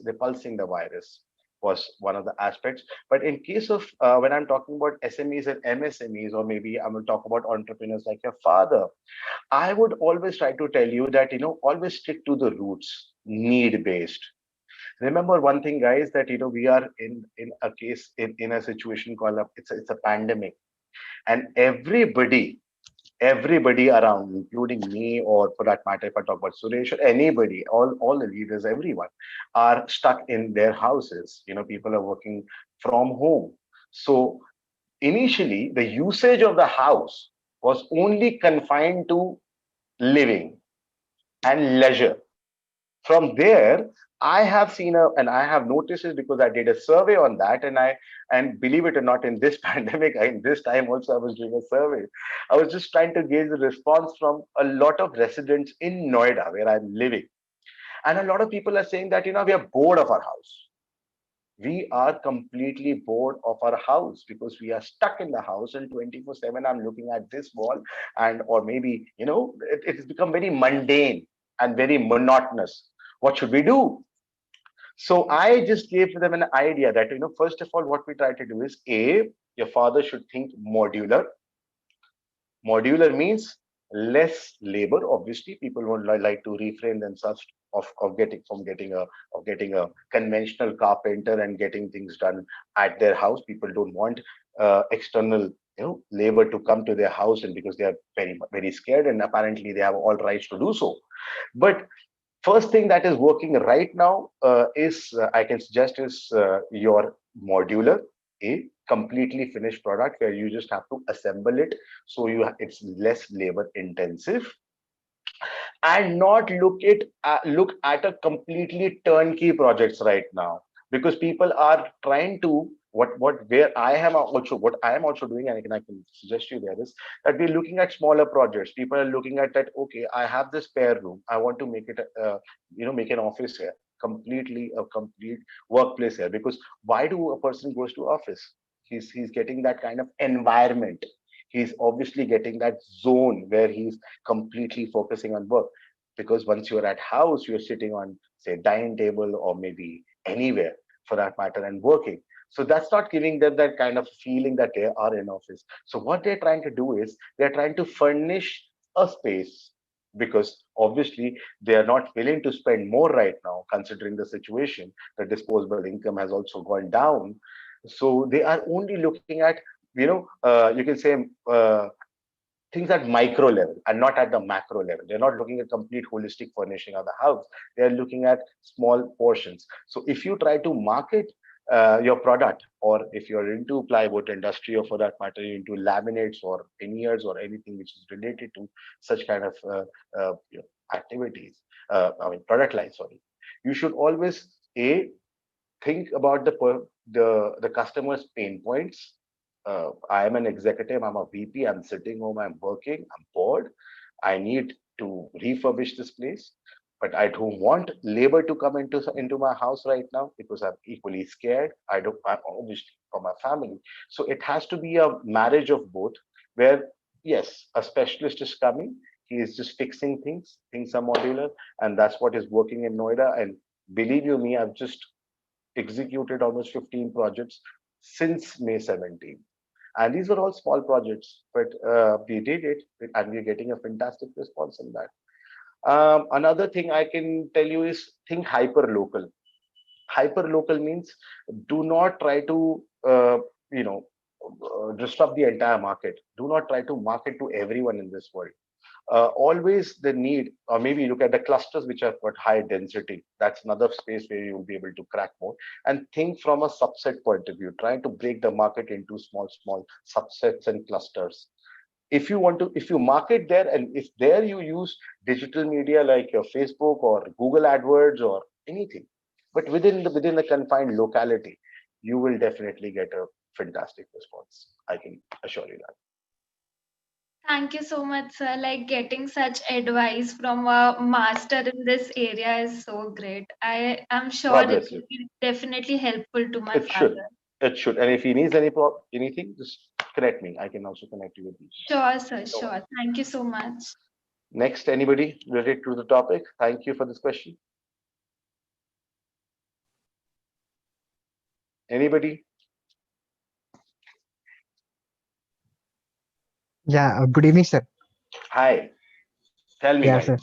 repulsing the virus, was one of the aspects. But in case of when I'm talking about SMEs and MSMEs, or maybe I'm going to talk about entrepreneurs like your father, I would always try to tell you that always stick to the roots, need based. Remember one thing, guys, that we are in a case in a situation called it's a pandemic, and everybody around, including me, or for that matter, if I talk about Suresh or anybody, all the leaders, everyone are stuck in their houses. People are working from home. So initially, the usage of the house was only confined to living and leisure. From there, I have seen and I have noticed it because I did a survey on that, and believe it or not, in this pandemic, in this time also, I was doing a survey. I was just trying to gauge the response from a lot of residents in Noida, where I'm living, and a lot of people are saying that we are bored of our house. We are completely bored of our house because we are stuck in the house, and 24/7 I'm looking at this wall, and or maybe it has become very mundane and very monotonous. What should we do? So I just gave them an idea that first of all, what we try to do is, your father should think modular. Modular means less labor. Obviously, people would like to refrain themselves of getting a conventional carpenter and getting things done at their house. People don't want external labor to come to their house, and because they are very scared, and apparently they have all rights to do so. But first thing that is working right now is I can suggest is your modular, a completely finished product where you just have to assemble it, so it's less labor intensive, and not look at a completely turnkey projects right now, because people are trying to what where I am also what I am also doing, and I can suggest you there is that we're looking at smaller projects. People are looking at that. Okay, I have this spare room. I want to make it make an office here, completely a complete workplace here. Because why do a person goes to office? He's getting that kind of environment. He's obviously getting that zone where he's completely focusing on work. Because once you're at house, you're sitting on, say, dining table, or maybe anywhere for that matter, and working. So that's not giving them that kind of feeling that they are in office. So what they're trying to do is they're trying to furnish a space, because obviously they are not willing to spend more right now, considering the situation. The disposable income has also gone down. So they are only looking at, you can say, things at micro level and not at the macro level. They're not looking at complete holistic furnishing of the house. They're looking at small portions. So if you try to market your product, or if you're into plywood industry, or for that matter into laminates or veneers or anything which is related to such kind of activities, product line, sorry, you should always think about the customer's pain points. I am an executive. I'm a VP. I'm sitting home. I'm working. I'm bored. I need to refurbish this place, but I don't want labor to come into my house right now because I'm equally scared. I'm obviously for my family. So it has to be a marriage of both, where yes, a specialist is coming. He is just fixing things. Things are modular, and that's what is working in Noida. And believe you me, I've just executed almost 15 projects since May 17th. And these were all small projects, but we did it, and we're getting a fantastic response in that. Another thing I can tell you is think hyper local. Hyper local means do not try to, you know, disrupt the entire market. Do not try to market to everyone in this world. Always the need, or maybe look at the clusters which have got high density. That's another space where you will be able to crack more. And think from a subset point of view, trying to break the market into small subsets and clusters. If you market there, and if there you use digital media like your Facebook or Google AdWords or anything, but within the confined locality, you will definitely get a fantastic response. I can assure you that. Thank you so much, sir. Like getting such advice from a master in this area is so great. I am sure God it bless you. will be definitely helpful to my It should. father. It should. And if he needs anything, just connect me. I can also connect you with you. Sure, sir. No Sure. worries. Thank you so much. Next, anybody related to the topic? Thank you for this question. Anybody? Yeah, good evening, sir. Hi. Tell me, Yeah, buddy. sir.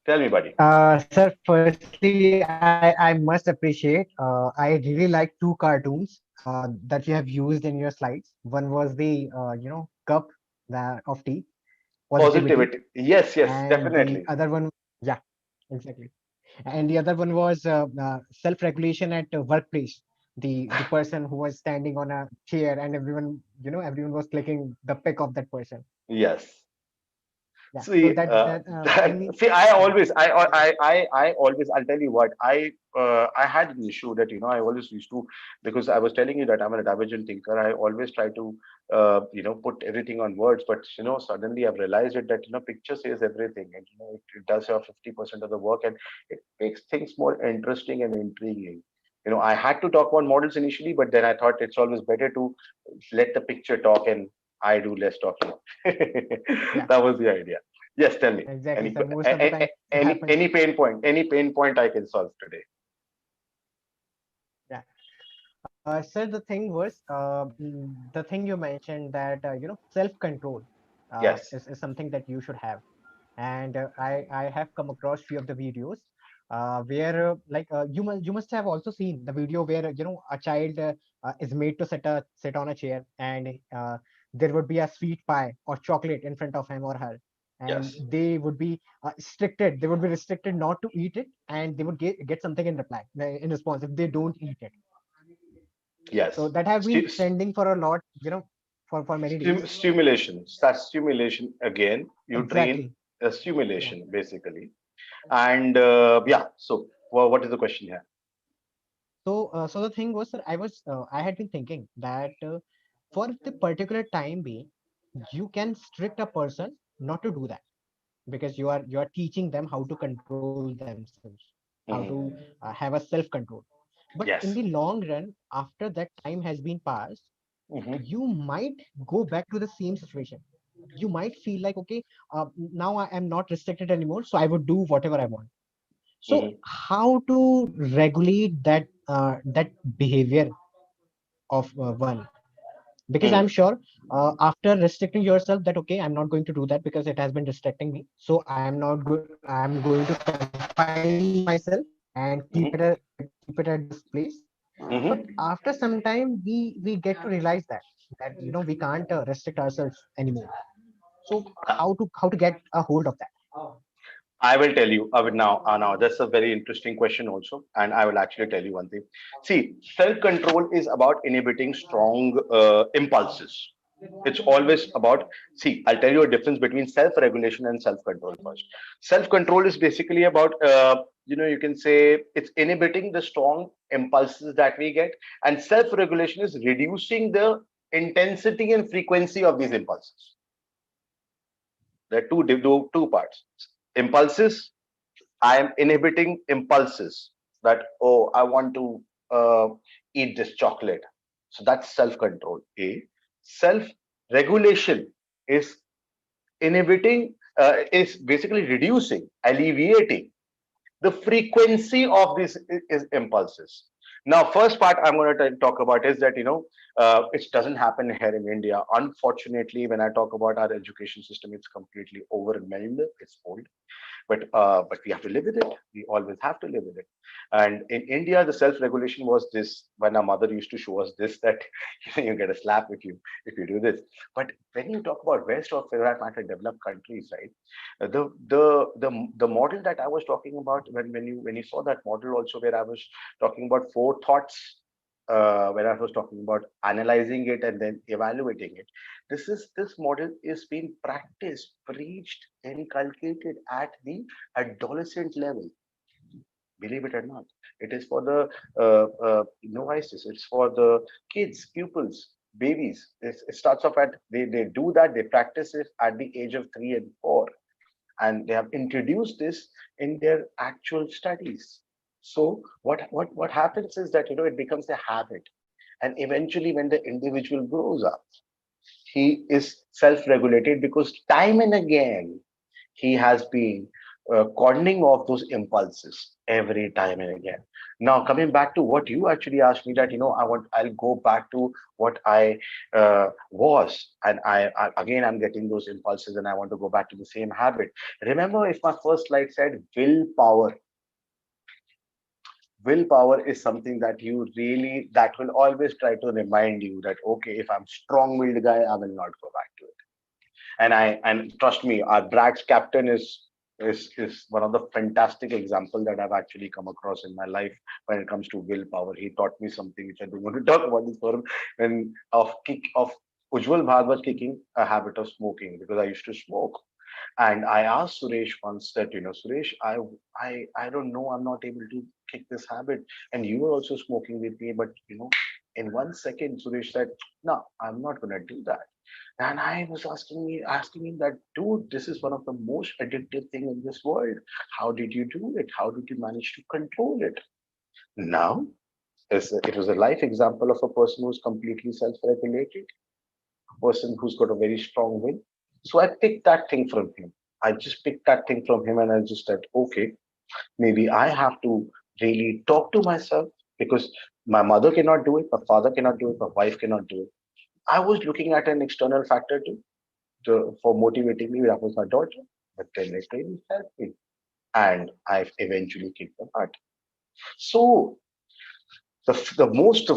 Tell me, buddy. Sir, firstly, I must appreciate. I really like two cartoons that you have used in your slides. One was the cup of tea, positivity, Positivity. Yes, yes, and the definitely. other one, yeah, exactly. And the other one was self-regulation at workplace. The person who was standing on a chair, and everyone was clicking the pic of that person. Yes. Yeah. So See, that I that, mean, see, I yeah, always, I always, I'll tell you what, I had an issue that, I always used to, because I was telling you that I'm a divergent thinker. I always try to, put everything on words, but, suddenly I've realized it that, picture says everything, and, it does have 50% of the work, and it makes things more interesting and intriguing. I had to talk about models initially, but then I thought it's always better to let the picture talk and I do less talking. yeah, That was the idea. Yes, tell me. exactly, Any sir. Most of the time it any happens. pain point I can solve today. Yeah. Sir, the thing was, the thing you mentioned that, self-control Yes. is something that you should have. And I have come across few of the videos where you must have also seen the video where a child is made to sit on a chair, and there would be a sweet pie or chocolate in front of him or her, and Yes. they would be restricted. They would be restricted not to eat it, and they would get something in reply, in response, if they don't eat it. So Yes. that have been Stu- trending for a lot, for many days. Stimulation. That's stimulation again. You train Exactly. a Yeah. stimulation basically. And yeah. So, what is the question here? So the thing was that I had been thinking that for the particular time being, you can strict a person not to do that, because you are teaching them how to control themselves, how to Mhm. have a self-control. But in the Yes. long run, after that time has been passed, Hmm. you might go back to the same situation. You might feel like, okay, now I am not restricted anymore, so I would do whatever I want. So Hmm. how to regulate that behavior of one? Because I'm Hmm. sure after restricting yourself that, okay, I'm not going to do that because it has been restricting me, so I'm going to confine myself and Hmm. keep it at this place. But Hmm. after some time, we get to realize that we can't restrict ourselves anymore. So how to get a hold of that? I will tell you now. Now that's a very interesting question also, and I will actually tell you one thing. See, self-control is about inhibiting strong impulses. It's always about. See, I'll tell you a difference between self-regulation and self-control first. Self-control is basically about, you can say it's inhibiting the strong impulses that we get, and self-regulation is reducing the intensity and frequency of these impulses. There are two parts. Impulses, I am inhibiting impulses that, oh, I want to eat this chocolate. So that's self control. A. Self regulation is inhibiting, is basically reducing, alleviating the frequency of these is impulses. Now, first part I'm going to talk about is that, it doesn't happen here in India. Unfortunately, when I talk about our education system, it's completely overwhelmed. It's full. but we have to live with it. We always have to live with it. And in India, the self-regulation was this. When our mother used to show us this, that you get a slap if you do this. But when you talk about West, or for that matter, developed countries, right? The model that I was talking about, when you saw that model also, where I was talking about four thoughts, when I was talking about analyzing it and then evaluating it, this model is being practiced, preached, inculcated at the adolescent level. Believe it or not, it is for the novices, it's for the kids, pupils, babies. It starts off at, they do that, they practice it at the age of 3 and 4, and they have introduced this in their actual studies. So what happens is that, it becomes a habit, and eventually when the individual grows up, he is self-regulated, because time and again he has been cordoning off those impulses every time and again. Now, coming back to what you actually asked me, that, I'll go back to what I was, and again I'm getting those impulses, and I want to go back to the same habit. Remember, if my first slide said willpower, willpower is something that you really, that will always try to remind you that, okay, if I'm strong-willed guy, I will not go back to it. And trust me, our Bragg's captain is one of the fantastic example that I've actually come across in my life when it comes to willpower. He taught me something which I don't want to talk about this forum, when of Ujjwal Bhargava kicking a habit of smoking, because I used to smoke. And I asked Suresh once that, Suresh, I don't know, I'm not able to kick this habit. And you were also smoking with me, but in 1 second, Suresh said, no, I'm not gonna do that. And I was asking him that, dude, this is one of the most addictive thing in this world. How did you do it? How did you manage to control it? Now, it was a life example of a person who's completely self-regulated, a person who's got a very strong will. So I picked that thing from him. I just picked that thing from him, and I just said, okay, maybe I have to really talk to myself, because my mother cannot do it, my father cannot do it, my wife cannot do it. I was looking at an external factor too, for motivating me. That was my daughter, but then it really helped me, and I've eventually kicked the butt. So the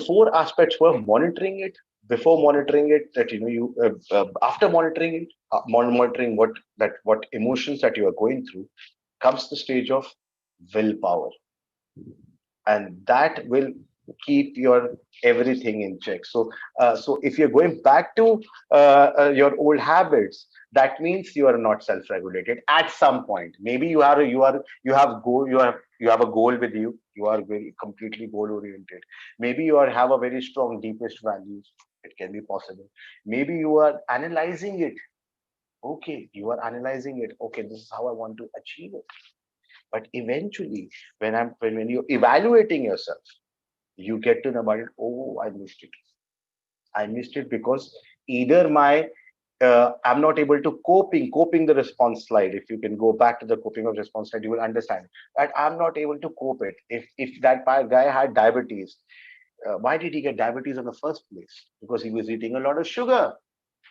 four aspects were monitoring it, before monitoring it, that you after monitoring it, monitoring what emotions that you are going through, comes the stage of willpower, and that will keep your everything in check. So if you're going back to your old habits, that means you are not self-regulated at some point. Maybe you have goal, you have a goal with you, you are very completely goal oriented. Maybe have a very strong deepest values. It can be possible. Maybe you are analyzing it. Okay, you are analyzing it. Okay, this is how I want to achieve it. But eventually, when you're evaluating yourself, you get to know about it. Oh, I missed it. I missed it because either my I'm not able to coping the response slide. If you can go back to the coping of response slide, you will understand that I'm not able to cope it. If that guy had diabetes, why did he get diabetes in the first place? Because he was eating a lot of sugar.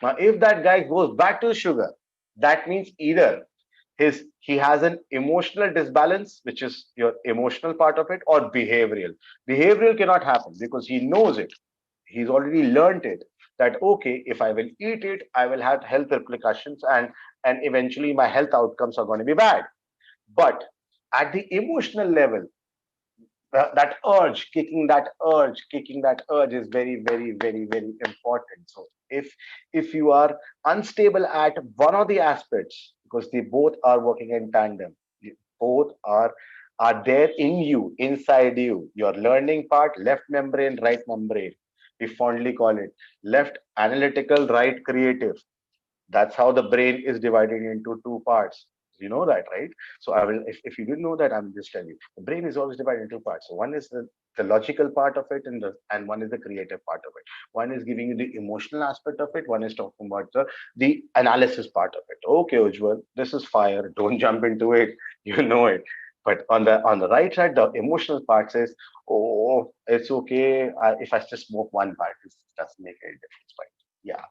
Now, if that guy goes back to sugar, that means either he has an emotional disbalance, which is your emotional part of it, or behavioral. Behavioral cannot happen because he knows it. He's already learned it, that okay, if I will eat it, I will have health repercussions, and eventually my health outcomes are going to be bad. But at the emotional level, that urge, kicking that urge is very, very, very, very important. So if you are unstable at one of the aspects, because they both are working in tandem, both are there in you, inside you, your learning part, left membrane, right membrane, we fondly call it left analytical, right creative. That's how the brain is divided into two parts. You know that, right? So I will, if you didn't know that, I'm just telling you. The brain is always divided into two parts. So one is the logical part of it, and one is the creative part of it. One is giving you the emotional aspect of it. One is talking about the analysis part of it. Okay, Ujjwal, this is fire. Don't jump into it. You know it. But on the right side, the emotional part says, "Oh, it's okay. If I just smoke one part, it doesn't make any difference." Right? Yeah.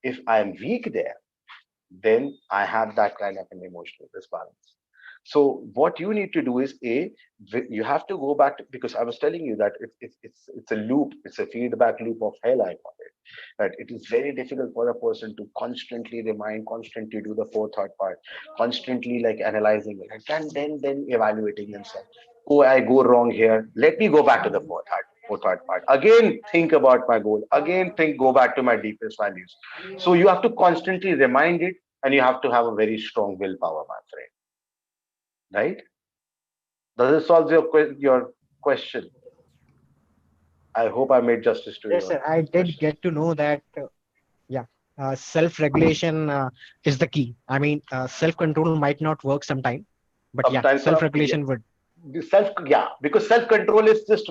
If I'm weak there, then I have that kind of an emotional disbalance. So what you need to do is you have to go back to, because I was telling you that it's a loop, it's a feedback loop of hell, I call it. That it is very difficult for a person to constantly remind, constantly do the forethought part, constantly like analyzing it, and then evaluating themselves. Oh, I go wrong here. Let me go back to the forethought part. Again, think about my goal. Again, go back to my deepest values. So you have to constantly remind it, and you have to have a very strong willpower, my friend. Right? Does it solve your question? I hope I made justice to Yes, your sir. I did question. get to know that. Yeah, self-regulation is the key. I mean, self-control might not work sometime, but yeah, Sometimes for self-regulation would. yeah, because self control is just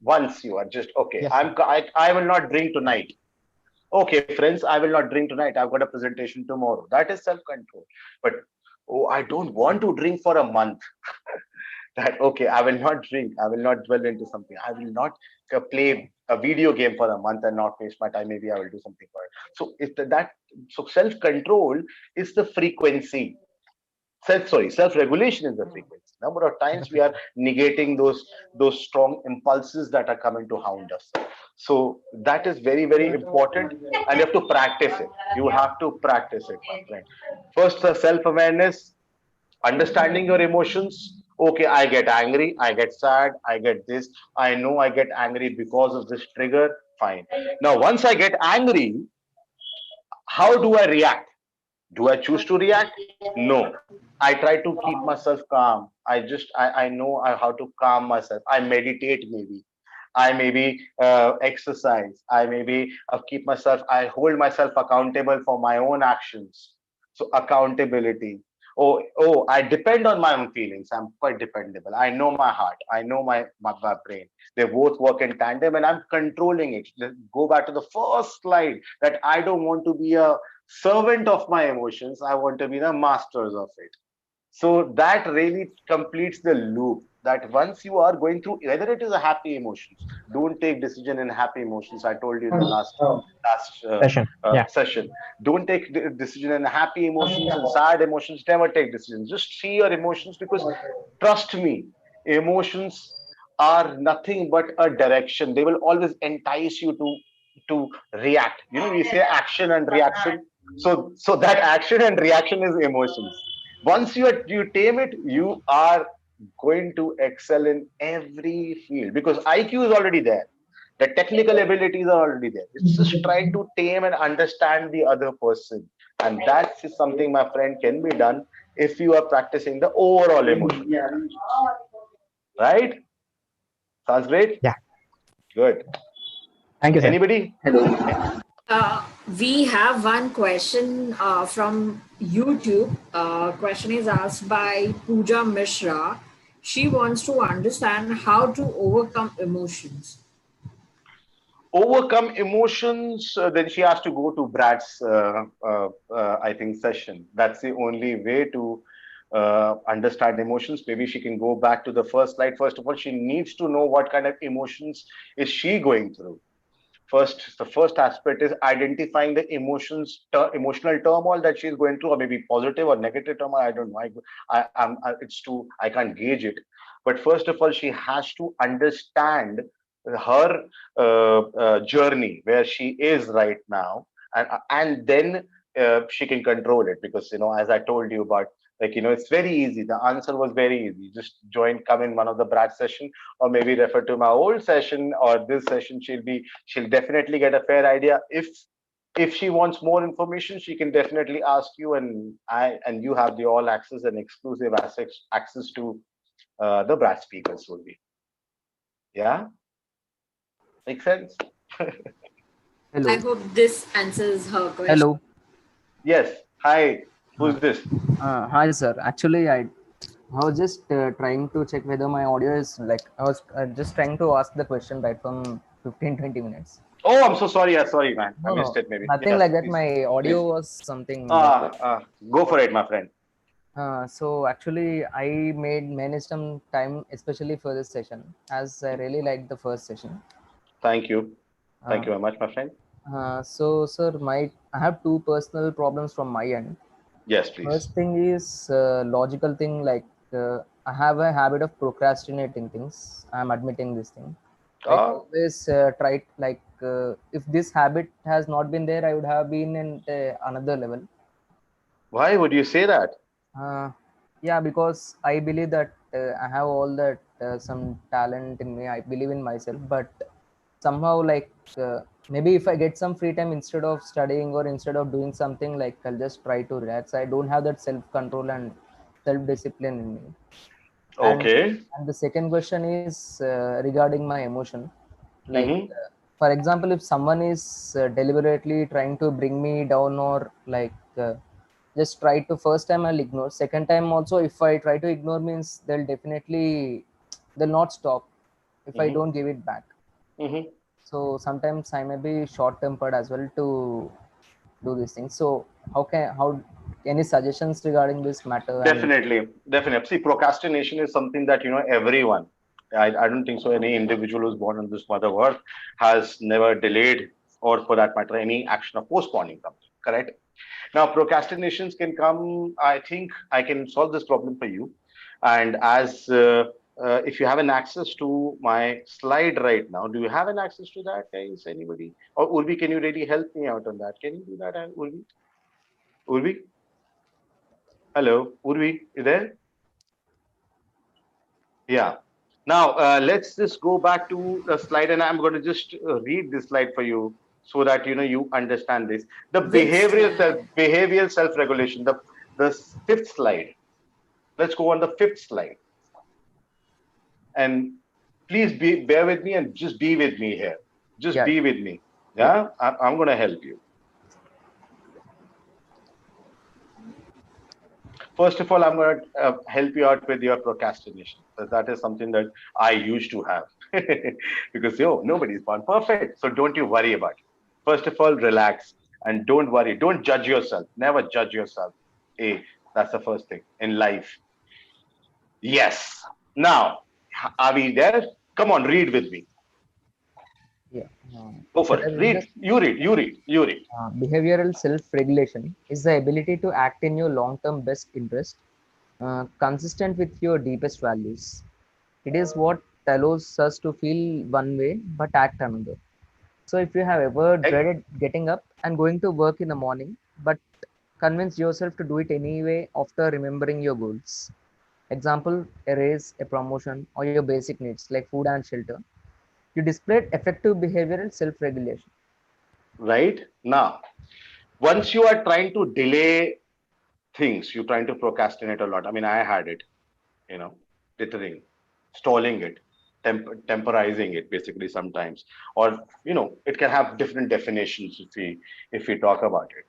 once you are just okay. Yes, sir. I will not drink tonight. Okay, friends, I will not drink tonight. I've got a presentation tomorrow. That is self control. But oh, I don't want to drink for a month. That okay, I will not drink. I will not dwell into something. I will not play a video game for a month and not waste my time. Maybe I will do something for it. So so self control is the frequency. Self regulation is the frequency. Number of times we are Definitely. negating those strong impulses that are coming to hound us. So that is very very important, and you have to practice it. You have to practice it, my friend. First, the self awareness, understanding your emotions. Okay, I get angry, I get sad, I get this. I know I get angry because of this trigger. Fine. Now once I get angry, how do I react? Do I choose to react? No. I try to keep myself calm. I know how to calm myself. I meditate maybe. I maybe exercise. I maybe keep myself, I hold myself accountable for my own actions. So accountability. I depend on my own feelings. I'm quite dependable. I know my heart. I know my brain. They both work in tandem and I'm controlling it. Let's go back to the first slide that I don't want to be a servant of my emotions. I want to be the masters of it. So that really completes the loop. That once you are going through, whether it is a happy emotions, don't take decision in happy emotions. I told you in the last Session. Yeah. session. Don't take decision in happy emotions and sad emotions. Never take decisions. Just see your emotions, because trust me, emotions are nothing but a direction. They will always entice you to react. We say action and reaction. So that action and reaction is emotions. Once you tame it, you are going to excel in every field, because IQ is already there. The technical abilities are already there. It's just trying to tame and understand the other person. And that is something, my friend, can be done if you are practicing the overall emotion intelligence. Right? Sounds great? Yeah. Good. Thank you, sir. Anybody? Uh, we have one question from YouTube. Question is asked by Pooja Mishra. She wants to understand how to overcome emotions. Overcome emotions, then she has to go to Brad's, I think, session. That's the only way to understand emotions. Maybe she can go back to the first slide. First of all, she needs to know what kind of emotions is she going through. The first aspect is identifying the emotional turmoil that she's going through, or maybe positive or negative turmoil. I don't know. I can't gauge it. But first of all, she has to understand her journey, where she is right now, and then she can control it. Because as I told you about, it's very easy. The answer was very easy. Just come in one of the Brad session, or maybe refer to my old session or this session. She'll definitely get a fair idea. If she wants more information, she can definitely ask you, and you have the all access and exclusive access to the Brad speakers will be. Yeah, makes sense. I Hello. hope this answers her question. Hello. Yes. Hi. Uh, Who's this? Hi, sir. Actually, I was just trying to check whether my audio is like, I was just trying to ask the question right from 15-20 minutes. Oh, I'm so sorry. Yeah, sorry, man. I No, missed no, it. Maybe. nothing Yes, like that. please, My audio please. was something like that. Go for it, my friend. So actually, I made some time, especially for this session, as I really liked the first session. Thank you. Thank Uh, you very much, my friend. so, sir, I have two personal problems from my end. Yes, please. First thing is logical thing, like I have a habit of procrastinating things. I'm admitting this thing. I Uh, always try, like if this habit has not been there, I would have been in another level. why would you say that? Uh, yeah, because I believe that I have all that some talent in me. I believe in myself, but somehow, like maybe if I get some free time instead of studying or instead of doing something, like I'll just try to relax. I don't have that self control and self discipline in me. And Okay. and the second question is regarding my emotion. Like Mm-hmm. for example, if someone is deliberately trying to bring me down, or like just try to, first time I'll ignore, second time also if I try to ignore, means they'll not stop if I Mm-hmm. don't give it back. Mm-hmm. So sometimes I may be short tempered as well to do these things. So how any suggestions regarding this matter? And Definitely, definitely. See, procrastination is something that everyone. I don't think so. Any individual who's born on this mother earth has never delayed, or for that matter, any action of postponing something. Correct. Now, procrastinations can come. I think I can solve this problem for you. And as if you have an access to my slide right now, do you have an access to that, guys? Anybody? Or Urvi, can you really help me out on that? Can you do that, Urvi? Urvi, hello, Urvi, you there? Yeah. Now, let's just go back to the slide, and I'm going to just read this slide for you so that you understand this. The Which slide? behavioral self-regulation. The fifth slide. Let's go on the fifth slide, and please bear with me and just be with me here. Just yeah, be with me. yeah. Yeah, I'm going to help you. First of all, I'm going to help you out with your procrastination. That is something that I used to have because nobody's born perfect. So don't you worry about it. First of all, relax and don't worry. Don't judge yourself. Never judge yourself. Hey, that's the first thing in life. Yes. Now, are we there? Come on, read with me. Yeah. Go for Should I it. read Read. this? You read. You read. You read. Behavioral self-regulation is the ability to act in your long-term best interest, consistent with your deepest values. It is what allows us to feel one way but act another. So, if you have ever Eh, dreaded getting up and going to work in the morning, but convince yourself to do it anyway after remembering your goals. Example, a raise, a promotion, or your basic needs like food and shelter. You displayed effective behavioral self-regulation. right now, once you are trying to delay things, you're trying to procrastinate a lot. I mean, I had it, you know, dithering, stalling it, temporizing it, basically sometimes, or it can have different definitions if we talk about it.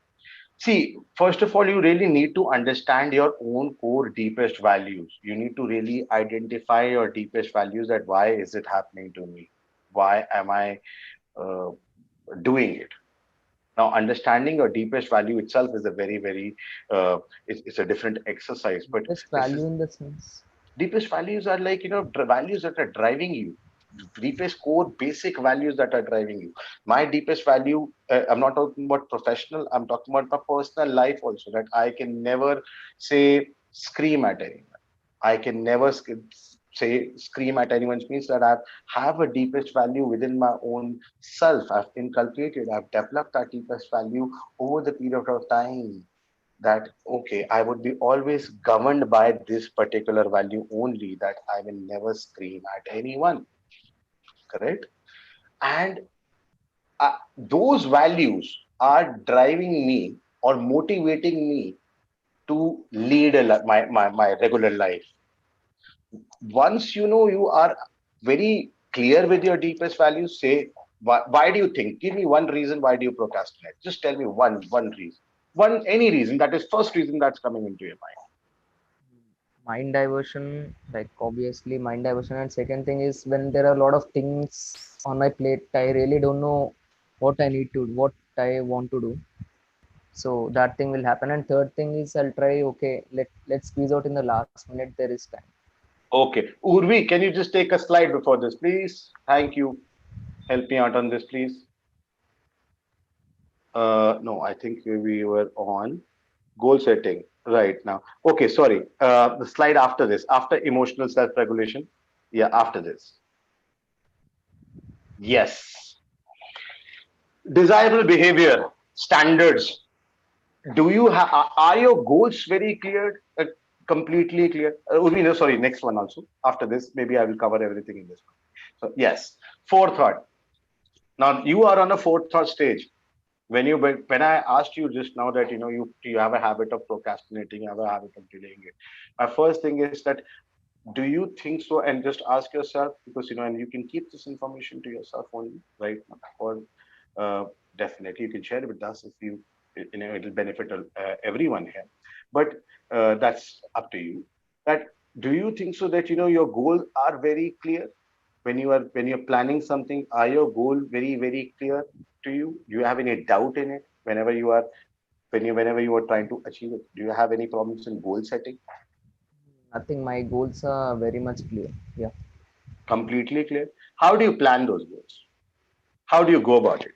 See, first of all, you really need to understand your own core deepest values. You need to really identify your deepest values. That why is it happening to me? Why am I uh, doing it? Now, understanding your deepest value itself is a very, very, it's a different exercise. But Deepest this value is in the sense. deepest values are like, values that are driving you. Deepest core basic values that are driving you. My deepest value, I'm not talking about professional, I'm talking about my personal life also, that I can never say scream at anyone. I can never say scream at anyone, which means that I have a deepest value within my own self. I've inculcated, I've developed that deepest value over the period of time, that okay, I would be always governed by this particular value only, that I will never scream at anyone. Correct. And those values are driving me or motivating me to lead my regular life. Once you are very clear with your deepest values, say why do you think, give me one reason, why do you procrastinate? Just tell me one reason, one any reason, that is first reason that's coming into your mind. Mind diversion, like obviously mind diversion. And second thing is when there are a lot of things on my plate, I really don't know what I want to do. So that thing will happen. And third thing is I'll try, okay, let's squeeze out in the last minute, there is time. Okay. Urvi, can you just take a slide before this, please? Thank you. Help me out on this, please. No, I think we were on. Goal setting right now. Okay, sorry. The slide after this, after emotional self-regulation. Yeah, after this. Yes. Desirable behavior standards. Do you have, are your goals very clear? Completely clear? Urvi, no, sorry, next one also. After this, maybe I will cover everything in this one. So, yes. Fourth thought. Now, you are on a fourth thought stage. When I asked you just now that you have a habit of procrastinating, you have a habit of delaying it. My first thing is that, do you think so? And just ask yourself, because and you can keep this information to yourself only, right? Or uh, definitely you can share it with us if it'll benefit everyone here. But that's up to you. That, do you think so that your goals are very clear when you're planning something? Are your goal very very clear to you? Do you have any doubt in it whenever you are trying to achieve it? Do you have any problems in goal setting? Nothing. My goals are very much clear. Yeah. Completely clear. How do you plan those goals? How do you go about it?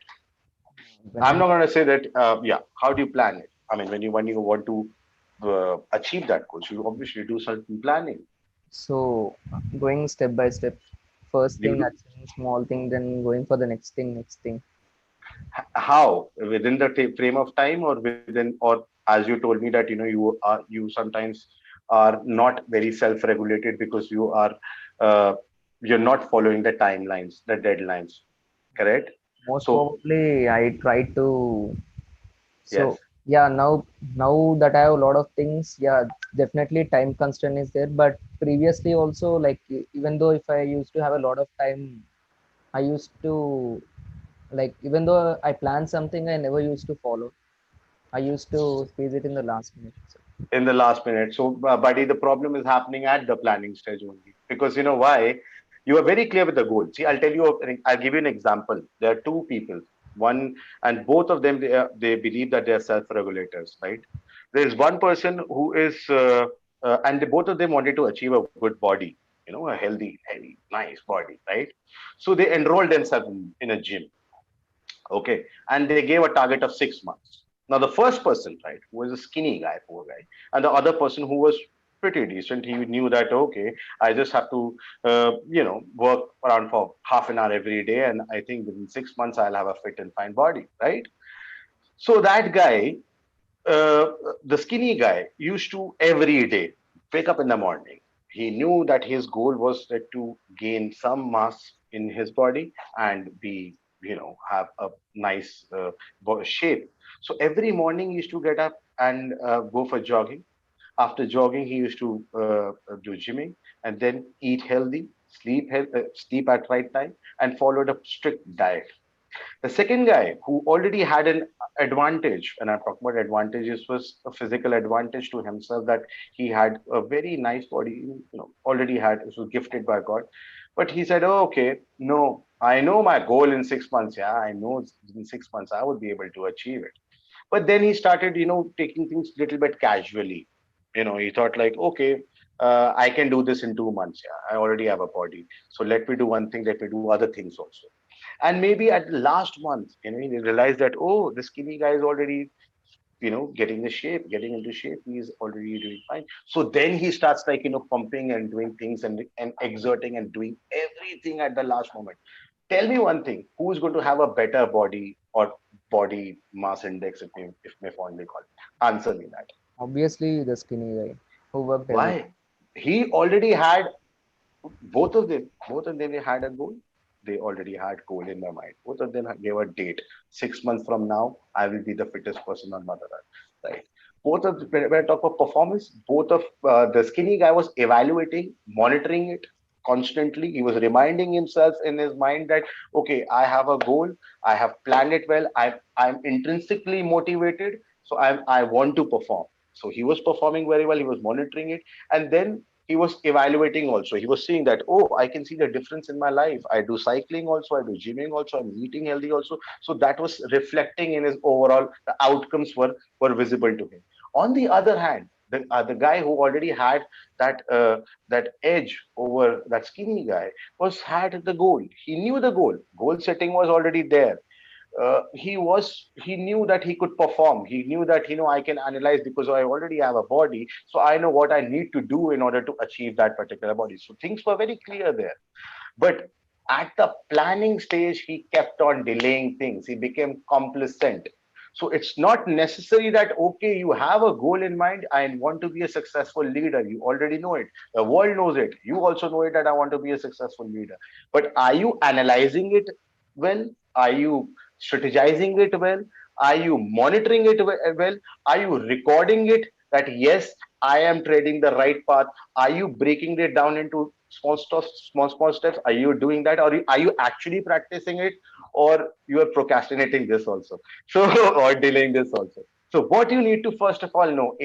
When I I'm not going to say that. Yeah. How do you plan it? I mean, when you want to achieve that goal, you obviously do certain planning. so going step by step. First You thing, do. achieving small thing, then going for the next thing, next thing. How, within the frame of time, or as you told me that you sometimes are not very self-regulated because uh, you're not following the timelines, the deadlines, correct? Most So probably, I try to. yes, So yeah, now that I have a lot of things, yeah, definitely time constraint is there. But previously also, like even though if I used to have a lot of time, I used to like even though I planned something, I never used to follow. I used to squeeze it in the last minute. So, in the last minute. So, buddy, the problem is happening at the planning stage only, because you know why? You are very clear with the goal. See, I'll tell you. I'll give you an example. There are two people. One, and both of them, they believe that they are self-regulators, right? There is one person who is, and both of them wanted to achieve a good body, a healthy, heavy, nice body, right? So they enrolled themselves in a gym. Okay. And they gave a target of 6 months. Now, the first person, right, who was a skinny guy, poor guy, and the other person who was pretty decent, he knew that, okay, I just have to, work around for half an hour every day. And I think within 6 months, I'll have a fit and fine body, right? So that guy, uh, the skinny guy, used to every day wake up in the morning. He knew that his goal was to gain some mass in his body and have a nice shape. So every morning he used to get up and go for jogging. After jogging, he used to do gymming, and then eat healthy, sleep at right time, and followed a strict diet. The second guy who already had an advantage, and I'm talking about advantages, was a physical advantage to himself, that he had a very nice body, already had, it was gifted by God. But he said, oh, okay, no, I know my goal in 6 months. Yeah, I know in 6 months I would be able to achieve it. But then he started, taking things a little bit casually. He thought like, okay, I can do this in 2 months. Yeah, I already have a body. So let me do one thing, let me do other things also. And maybe at the last month, he realized that, oh, the skinny guy is already, getting into shape. He's already doing fine. So then he starts like, pumping and doing things and exerting and doing everything at the last moment. Tell me one thing, who's going to have a better body or body mass index, if may fondly call it? Answer me that. obviously, the skinny guy who worked every. Why? He already had both of them had a goal. They already had goal in their mind. Both of them gave a date. 6 months from now, I will be the fittest person on Mother Earth. Right. Both of when I talk about performance, both of the skinny guy was evaluating, monitoring it constantly. He was reminding himself in his mind that, okay, I have a goal. I have planned it well. I'm intrinsically motivated. So I want to perform. So he was performing very well. He was monitoring it, and then he was evaluating also. He was seeing that, oh, I can see the difference in my life. I do cycling also, I do gymming also, I'm eating healthy also. So that was reflecting in his overall, the outcomes were visible to him. On the other hand, the guy who already had that edge over that skinny guy was had the goal. He knew the goal. Goal setting was already there. he knew that he could perform. He knew that, I can analyze because I already have a body, so I know what I need to do in order to achieve that particular body. So things were very clear there. But at the planning stage, he kept on delaying things. He became complacent. So it's not necessary that, okay, you have a goal in mind. I want to be a successful leader. You already know it. The world knows it. You also know it that I want to be a successful leader. But are you analyzing it well? Are you strategizing it well? Are you monitoring it well? Are you recording it that, yes, I am treading the right path? Are you breaking it down into small steps? Are you doing that, or are you actually practicing it, or you are procrastinating this also? So or delaying this also. So what you need to first of all know,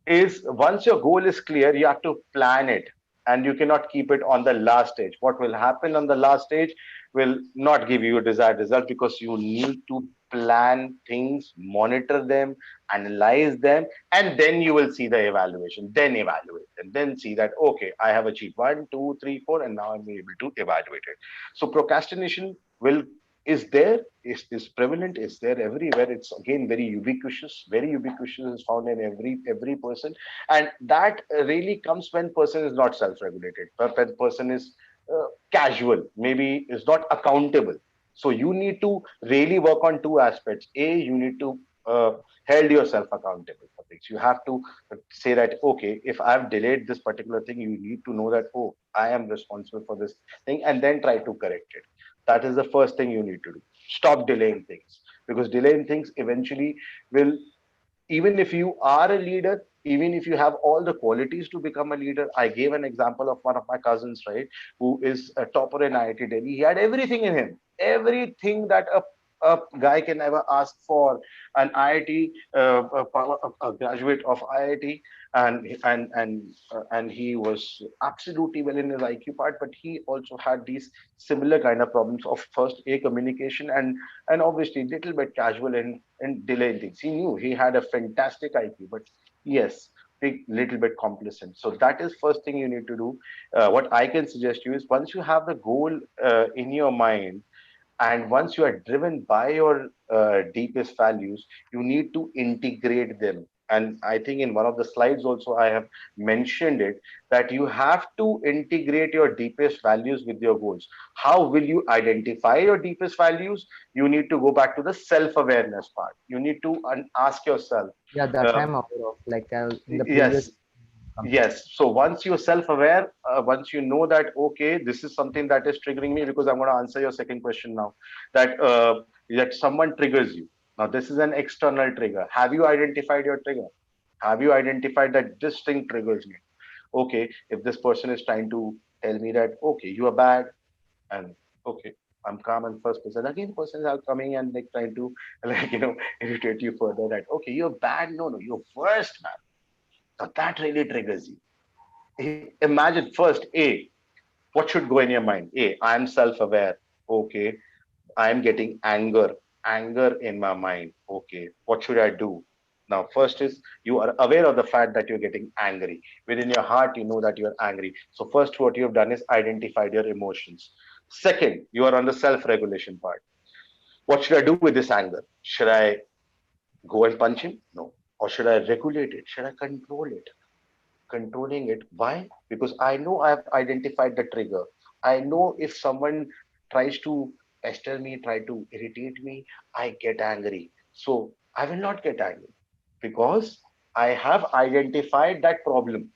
is once your goal is clear, you have to plan it, and you cannot keep it on the last stage. What will happen on the last stage will not give you a desired result, because you need to plan things, monitor them, analyze them, and then you will see the evaluation. Then evaluate them. Then see that, okay, I have achieved 1, 2, 3, 4, and now I'm able to evaluate it. So procrastination will is there, is prevalent, is there everywhere. It's again very ubiquitous, is found in every person. And that really comes when person is not self-regulated, when person is casual, maybe is not accountable. So you need to really work on two aspects. You need to uh, held yourself accountable for things. You have to say that, okay, if I've delayed this particular thing, you need to know that, oh, I am responsible for this thing, and then try to correct it. That is the first thing you need to do. Stop delaying things, because delaying things eventually will, even if you are a leader, even if you have all the qualities to become a leader. I gave an example of one of my cousins, right, who is a topper in IIT Delhi. He had everything in him, everything that a guy can ever ask for. An IIT, a graduate of IIT, and he was absolutely well in his IQ part, but he also had these similar kind of problems of, first, communication, and obviously little bit casual and delaying things. He knew he had a fantastic IQ, but yes, big little bit complacent. So that is first thing you need to do. What I can suggest you is, once you have the goal in your mind, and once you are driven by your deepest values, you need to integrate them. And I think in one of the slides also I have mentioned it, that you have to integrate your deepest values with your goals. How will you identify your deepest values? You need to go back to the self-awareness part. You need to ask yourself, Yeah, that uh, I'm aware of. Like in the previous yes, completed. yes. So once you're self-aware, once you know that, okay, this is something that is triggering me, because I'm going to answer your second question now, that someone triggers you. Now, this is an external trigger. Have you identified your trigger? Have you identified that this thing triggers me? Okay, if this person is trying to tell me that, okay, you are bad, and okay, I'm calm and first person. Again, persons are coming and like trying to like irritate you further. That, okay, you're bad. No, no, you're worst, man. So that really triggers you. Imagine first, what should go in your mind? I am self-aware. Okay, I am getting anger in my mind. Okay, what should I do? Now, first is, you are aware of the fact that you're getting angry. Within your heart, you know that you're angry. So first, what you have done is identified your emotions. Second, you are on the self-regulation part. What should I do with this anger? Should I go and punch him? No. Or should I regulate it? Should I control it? Controlling it. Why? Because I know I've identified the trigger. I know if someone tries to pester me, try to irritate me, I get angry. So I will not get angry, because I have identified that problem.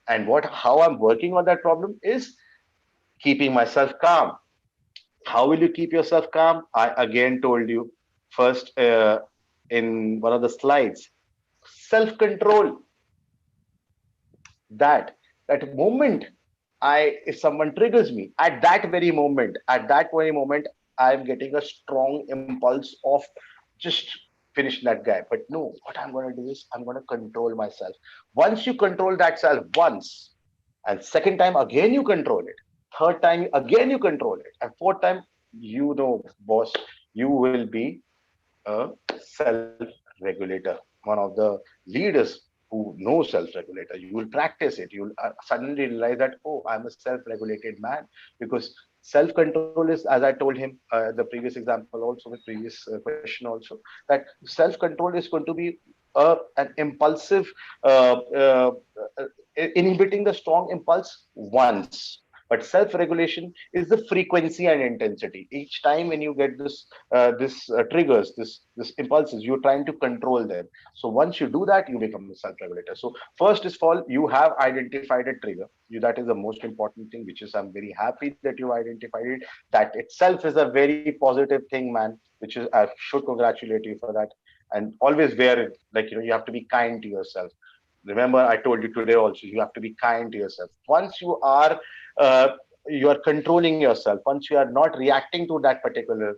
And how I'm working on that problem is keeping myself calm. How will you keep yourself calm? I again told you first, in one of the slides, self control. That moment, I if someone triggers me, at that very moment, I'm getting a strong impulse of just finish that guy. But no, what I'm going to do is, I'm going to control myself. Once you control that self once, and second time again you control it, third time again you control it, and fourth time, boss, you will be a self-regulator, one of the leaders who know self-regulator. You will practice it. You will suddenly realize that, oh, I'm a self-regulated man, because Self-control is, as I told him, the previous example also, the previous question also, that self-control is going to be an impulsive, uh, uh, inhibiting the strong impulse once. But self-regulation is the frequency and intensity. Each time when you get this triggers, this impulses, you're trying to control them. So once you do that, you become a self-regulator. So first is all, you have identified a trigger. That is the most important thing, which is I'm very happy that you identified it. That itself is a very positive thing, man. Which is, I should congratulate you for that. And always wear it, like, you have to be kind to yourself. Remember, I told you today also, you have to be kind to yourself. Once uh, you are controlling yourself, once you are not reacting to that particular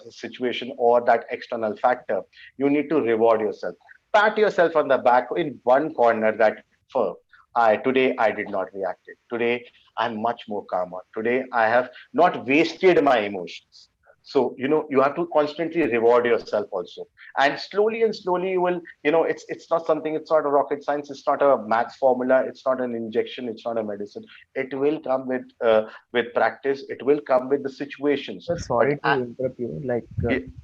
situation or that external factor, you need to reward yourself. Pat yourself on the back in one corner, that for today I did not react it. Today I'm much more calmer. Today I have not wasted my emotions. So you have to constantly reward yourself also, and slowly you will, it's not something, it's not a rocket science, it's not a maths formula, it's not an injection, it's not a medicine. It will come with practice, it will come with the situations. Sir, But sorry to interrupt you.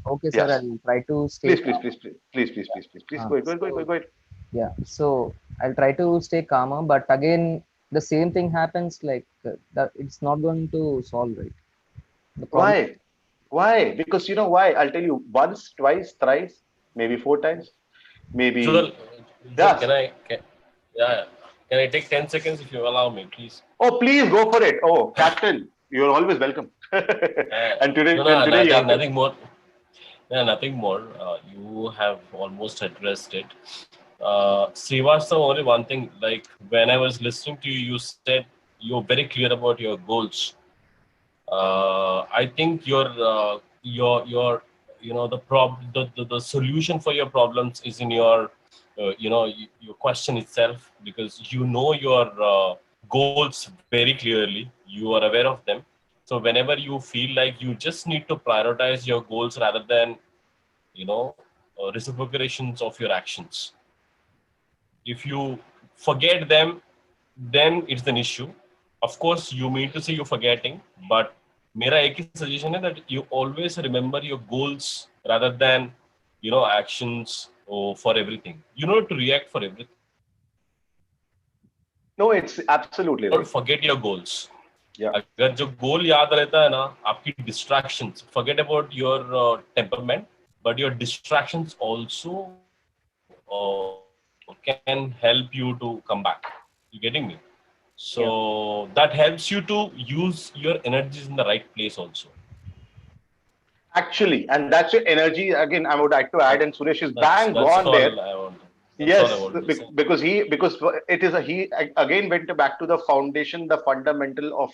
Okay, sir, yes, I'll try to stay please, please, calm. please, please, please, please, Yeah. please, please, please, go ahead, go ahead, go ahead, So, go ahead. yeah, so I'll try to stay calmer, but again, the same thing happens. That it's not going to solve, right? The problem. Why? Because you know why, I'll tell you, once, twice, thrice, maybe four times, Ujjwal, maybe. Ujjwal, Yes. yeah, can I take 10 seconds if you allow me, please? Oh, please go for it. Oh, Captain, you're always welcome. and today, No, and no, today you have to. nothing more. Yeah, nothing more. You have almost addressed it. Srivastava, only one thing. Like when I was listening to you, you said you're very clear about your goals. I think the solution for your problems is in your your question itself, because you know your goals very clearly, you are aware of them. So whenever you feel like you just need to prioritize your goals rather than reciprocations of your actions, if you forget them, then it's an issue. Of course, you mean to say you're forgetting, but मेरा एक ही suggestion है that you always remember your goals rather than actions for everything. You know to react for everything. No, it's absolutely Don't right. forget your goals. Yeah. अगर जो goal याद रहता है ना, आपकी distractions, forget about your temperament, but your distractions also can help you to come back. You getting me? So Yeah. that helps you to use your energies in the right place also. Actually, and that's your energy. Again, I would like to That, add, and Suresh is that's bang that's gone there. all I want. That's all I Yes, want to say. because it is he again went back to the foundation, the fundamental of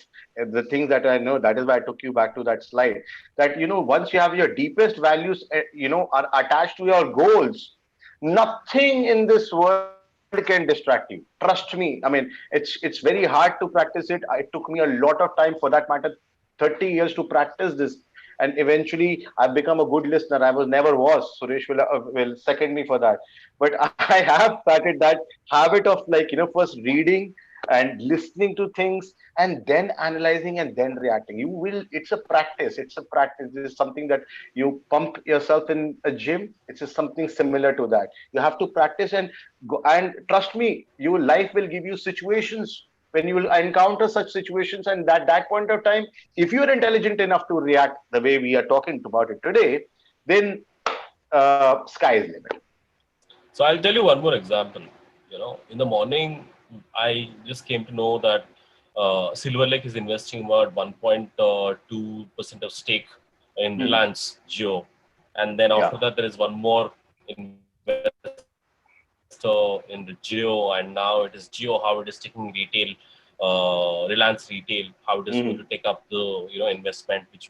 the things that I know. That is why I took you back to that slide. That once you have your deepest values, are attached to your goals, nothing in this world can distract you. Trust me. I mean, it's very hard to practice it. It took me a lot of time, for that matter, 30 years to practice this. And eventually I've become a good listener. I was never was. Suresh will second me for that. But I have started that habit of, like, first reading and listening to things, and then analyzing and then reacting. You will, it's a practice. It's a practice. This is something that you pump yourself in a gym. It's just something similar to that. You have to practice and go, and trust me, your life will give you situations when you will encounter such situations, and that point of time, if you are intelligent enough to react the way we are talking about it today, then sky is limit. So I'll tell you one more example. In the morning, I just came to know that Silver Lake is investing about 1.2% of stake in Hmm. Reliance Jio, and then Yeah. after that there is one more investor in the Jio, and now it is Jio how it is taking retail, Reliance Retail, how it is going to take up the Hmm. investment, which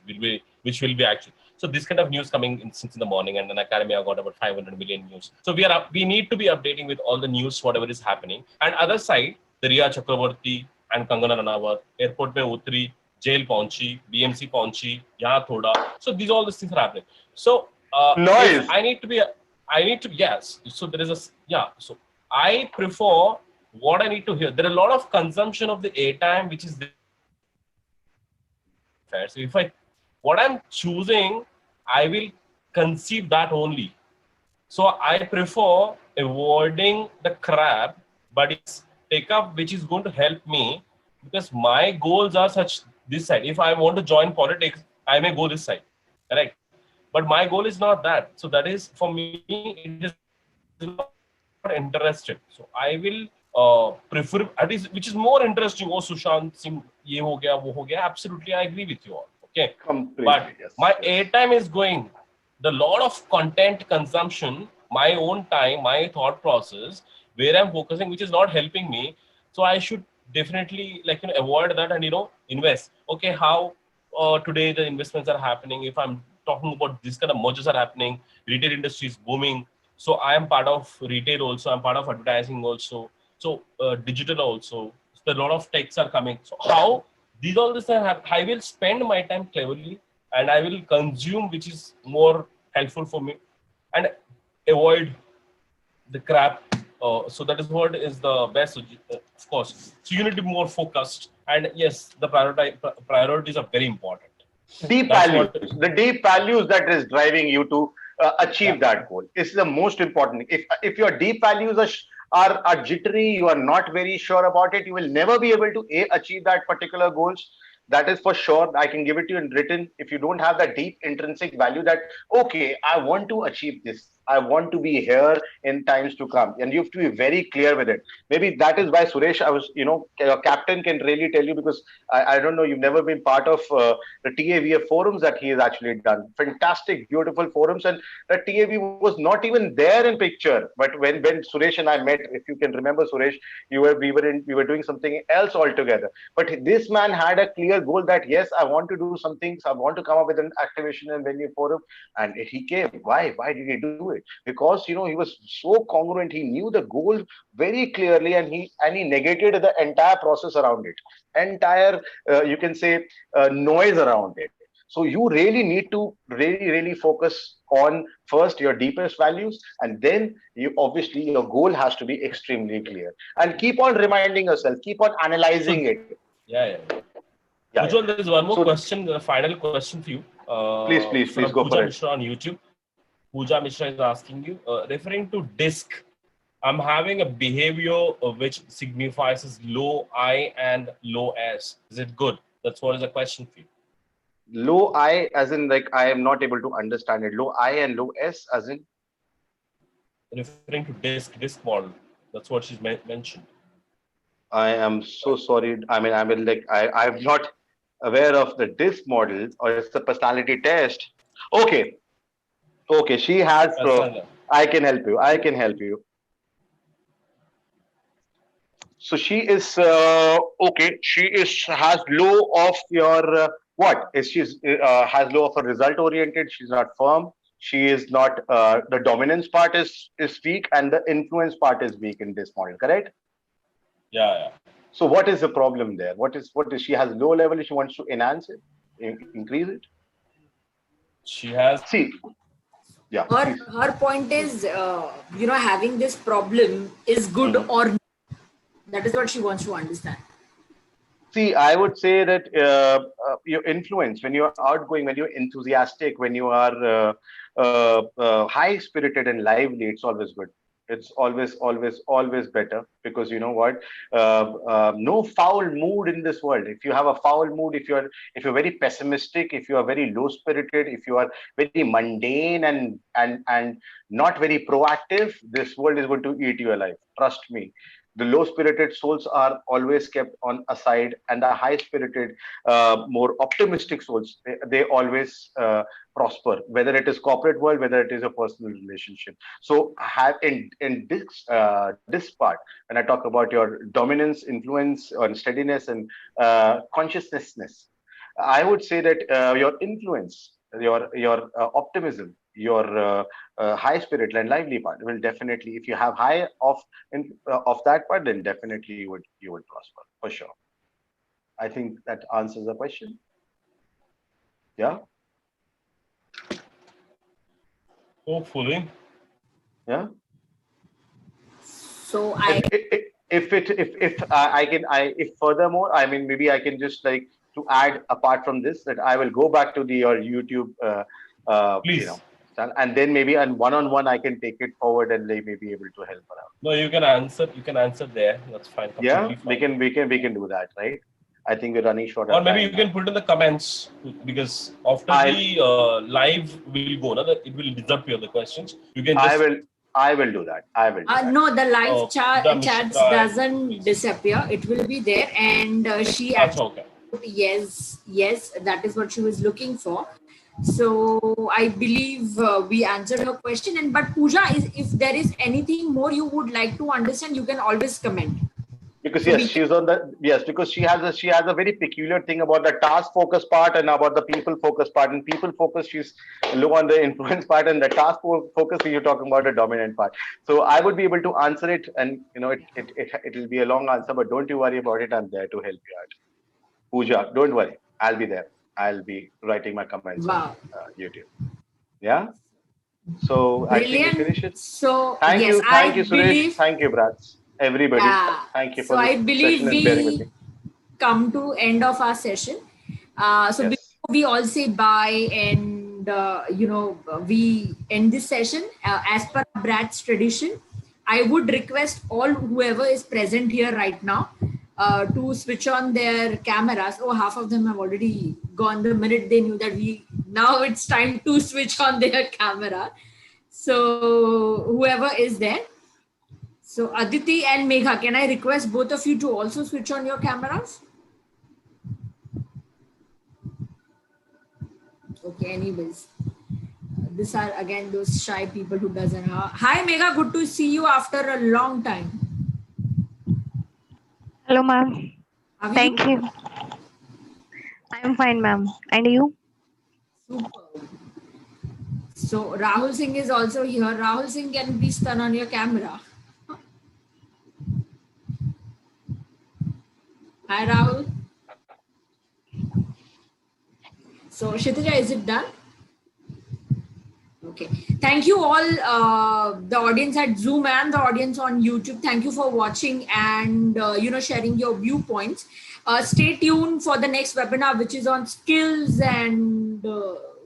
will be actually. So this kind of news coming in since in the morning, and then Academia got about 500 million news. So we need to be updating with all the news whatever is happening. And other side, the Riya Chakraborty and Kangana Ranawat airport में उतरी, jail पहुंची, BMC पहुंची, यहाँ थोड़ा. So these all these things are happening. So if Noise. I need to, yes. So there is yeah. So I prefer what I need to hear. There are a lot of consumption of the airtime which is there in the morning. fair. So if what I'm choosing, I will conceive that only. So I prefer avoiding the crap, but it's take up which is going to help me, because my goals are such this side. If I want to join politics, I may go this side, correct? But my goal is not that. So that is, for me, it is not interested. So I will prefer at least, which is more interesting. Oh, Sushant Singh, ye ho gaya, wo ho gaya. Absolutely, I agree with you all. Okay, but my Completely, airtime yes, is yes. going, the lot of content consumption, my own time, my thought process, where I'm focusing, which is not helping me. So I should definitely, avoid that and invest. Okay, how today the investments are happening? If I'm talking about this kind of mergers are happening, retail industry is booming. So I am part of retail also. I'm part of advertising also. So digital also. So a lot of techs are coming. So how these all this I will spend my time cleverly, and I will consume which is more helpful for me, and avoid the crap. So that is what is the best, of course. So you need to be more focused, and yes, the priorities are very important. Deep That's values, what. the deep values that is driving you to Yeah. achieve that goal is the most important. If your deep values are jittery, you are not very sure about it, you will never be able to achieve that particular goals. That is for sure. I can give it to you in written. If you don't have that deep intrinsic value that, okay, I want to achieve this, I want to be here in times to come, and you have to be very clear with it. Maybe that is why Suresh, I was, your captain can really tell you, because I don't know, you've never been part of the TAVF forums that he has actually done. Fantastic, beautiful forums. And the TAV was not even there in picture. But when Suresh and I met, if you can remember, Suresh, we were doing something else altogether. But this man had a clear goal that, yes, I want to do something. So I want to come up with an activation and venue forum. And he came. Why? Why did he do it? Because he was so congruent. He knew the goal very clearly, and he negated the entire process around it. Entire, you can say, noise around it. So you really need to really focus on first your deepest values, and then you obviously your goal has to be extremely clear, and keep on reminding yourself, keep on analyzing So it. yeah, yeah. Yeah, yeah. Ujjwal, there is one more So question, the final question for you, please from go Pooja for it. Mishra on YouTube. Pooja Mishra is asking you, referring to DISC, I'm having a behavior which signifies as low I and low S. Is it good? That's what is the question for you. Low I, as in, like, I am not able to understand it. Low I and low S, as in, Referring to DISC model. That's what she's mentioned. I am so sorry. I mean, like, I'm not aware of the DISC model, or it's a personality test. Okay, okay. She has. That's not. I can help you. I can help you. So she is okay. She is has low of your what? Is she's has low of a result oriented. She's not firm. She is not. The dominance part is weak, and the influence part is weak in this model. Correct. Yeah, yeah. So what is the problem there? What is she has low level? She wants to enhance it, increase it. She has. See, yeah, her please. her point is, having this problem is good Mhm. or not. That is what she wants to understand. See, I would say that your influence, when you're outgoing, when you're enthusiastic, when you are high spirited and lively, it's always good. It's always better, because you know what? No foul mood in this world. If you have a foul mood, if you're very pessimistic, if you are very low spirited, if you are very mundane and not very proactive, this world is going to eat you alive. Trust me. The low spirited souls are always kept on aside, and the high spirited, more optimistic souls, they always prosper, whether it is corporate world, whether it is a personal relationship. So have in this part, when I talk about your dominance, influence, and steadiness, and consciousness, I would say that your influence, your optimism, your high spirit and lively part will definitely, if you have high of that part, then definitely you would prosper for sure. I think that answers the question. Yeah, Hopefully. yeah. So If I if it if I can, I if furthermore, I mean, maybe I can just, like, to add apart from this, that I will go back to your YouTube, Please. channel, and then maybe on one-on-one I can take it forward and they may be able to help her out. No, you can answer. You can answer there. That's fine. Yeah, Completely fine. we can do that, right? I think we're running short Or of maybe time you can now. put in the comments, because after I the live will go, no, it will disappear the questions. You can I just will I will do that. I will do that. No, the live Pooja chats Mishra, doesn't please. disappear. It will be there, and she That's actually okay. put yes, that is what she was looking for. So I believe we answered her question. And but Pooja, if there is anything more you would like to understand, you can always comment. Because So yes, we she's on the yes, because she has a very peculiar thing about the task focus part and about the people focus part. And people focus, she's low on the influence part, and the task focus, you're talking about the dominant part. So I would be able to answer it, and it will be a long answer, but don't you worry about it. I'm there to help you out. Pooja, don't worry. I'll be there. I'll be writing my comments on wow, YouTube. Yeah. So I think we brilliant. finish it. So yes, Thank I you, Suresh. believe Thank you, Brats. Everybody, thank you so for this I believe session and bearing with we me. come to end of our session. So before Yes. we all say bye and we end this session as per Brad's tradition, I would request all whoever is present here right now to switch on their cameras. Oh, half of them have already gone the minute they knew that now it's time to switch on their camera. So whoever is there. So Aditi and Megha, can I request both of you to also switch on your cameras? Okay, anyways. These are again those shy people who doesn't have. Hi Megha, good to see you after a long time. Hello, ma'am. How are you? Thank you. I'm fine, ma'am. And you? Super. So Rahul Singh is also here. Rahul Singh, can please turn on your camera. Hi Rahul. So Kshitija, is it done? Okay. Thank you all, the audience at Zoom and the audience on YouTube. Thank you for watching and sharing your viewpoints. Stay tuned for the next webinar, which is on skills and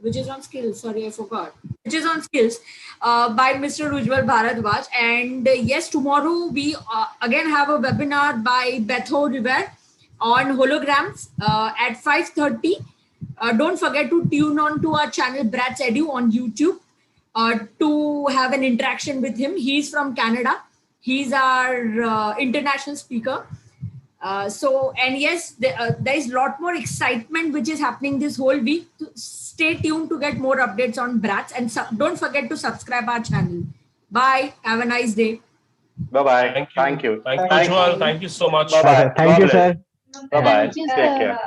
which is on skills. Sorry, I forgot. Which is on skills by Mr. Ujjwal Bharadwaj. And yes, tomorrow we again have a webinar by Betho River on holograms at 5:30. Don't forget to tune on to our channel Brat's Edu on YouTube to have an interaction with him. He's from Canada. He's our international speaker. And yes, there is a lot more excitement which is happening this whole week. Stay tuned to get more updates on Bratz, and don't forget to subscribe our channel. Bye. Have a nice day. Bye-bye. Thank you. Thank you. Thank you, Thank Ujjwal. you. Thank you so much. Bye-bye. Thank God you, bless. sir. Bye-bye. Thank you, Take sir. care.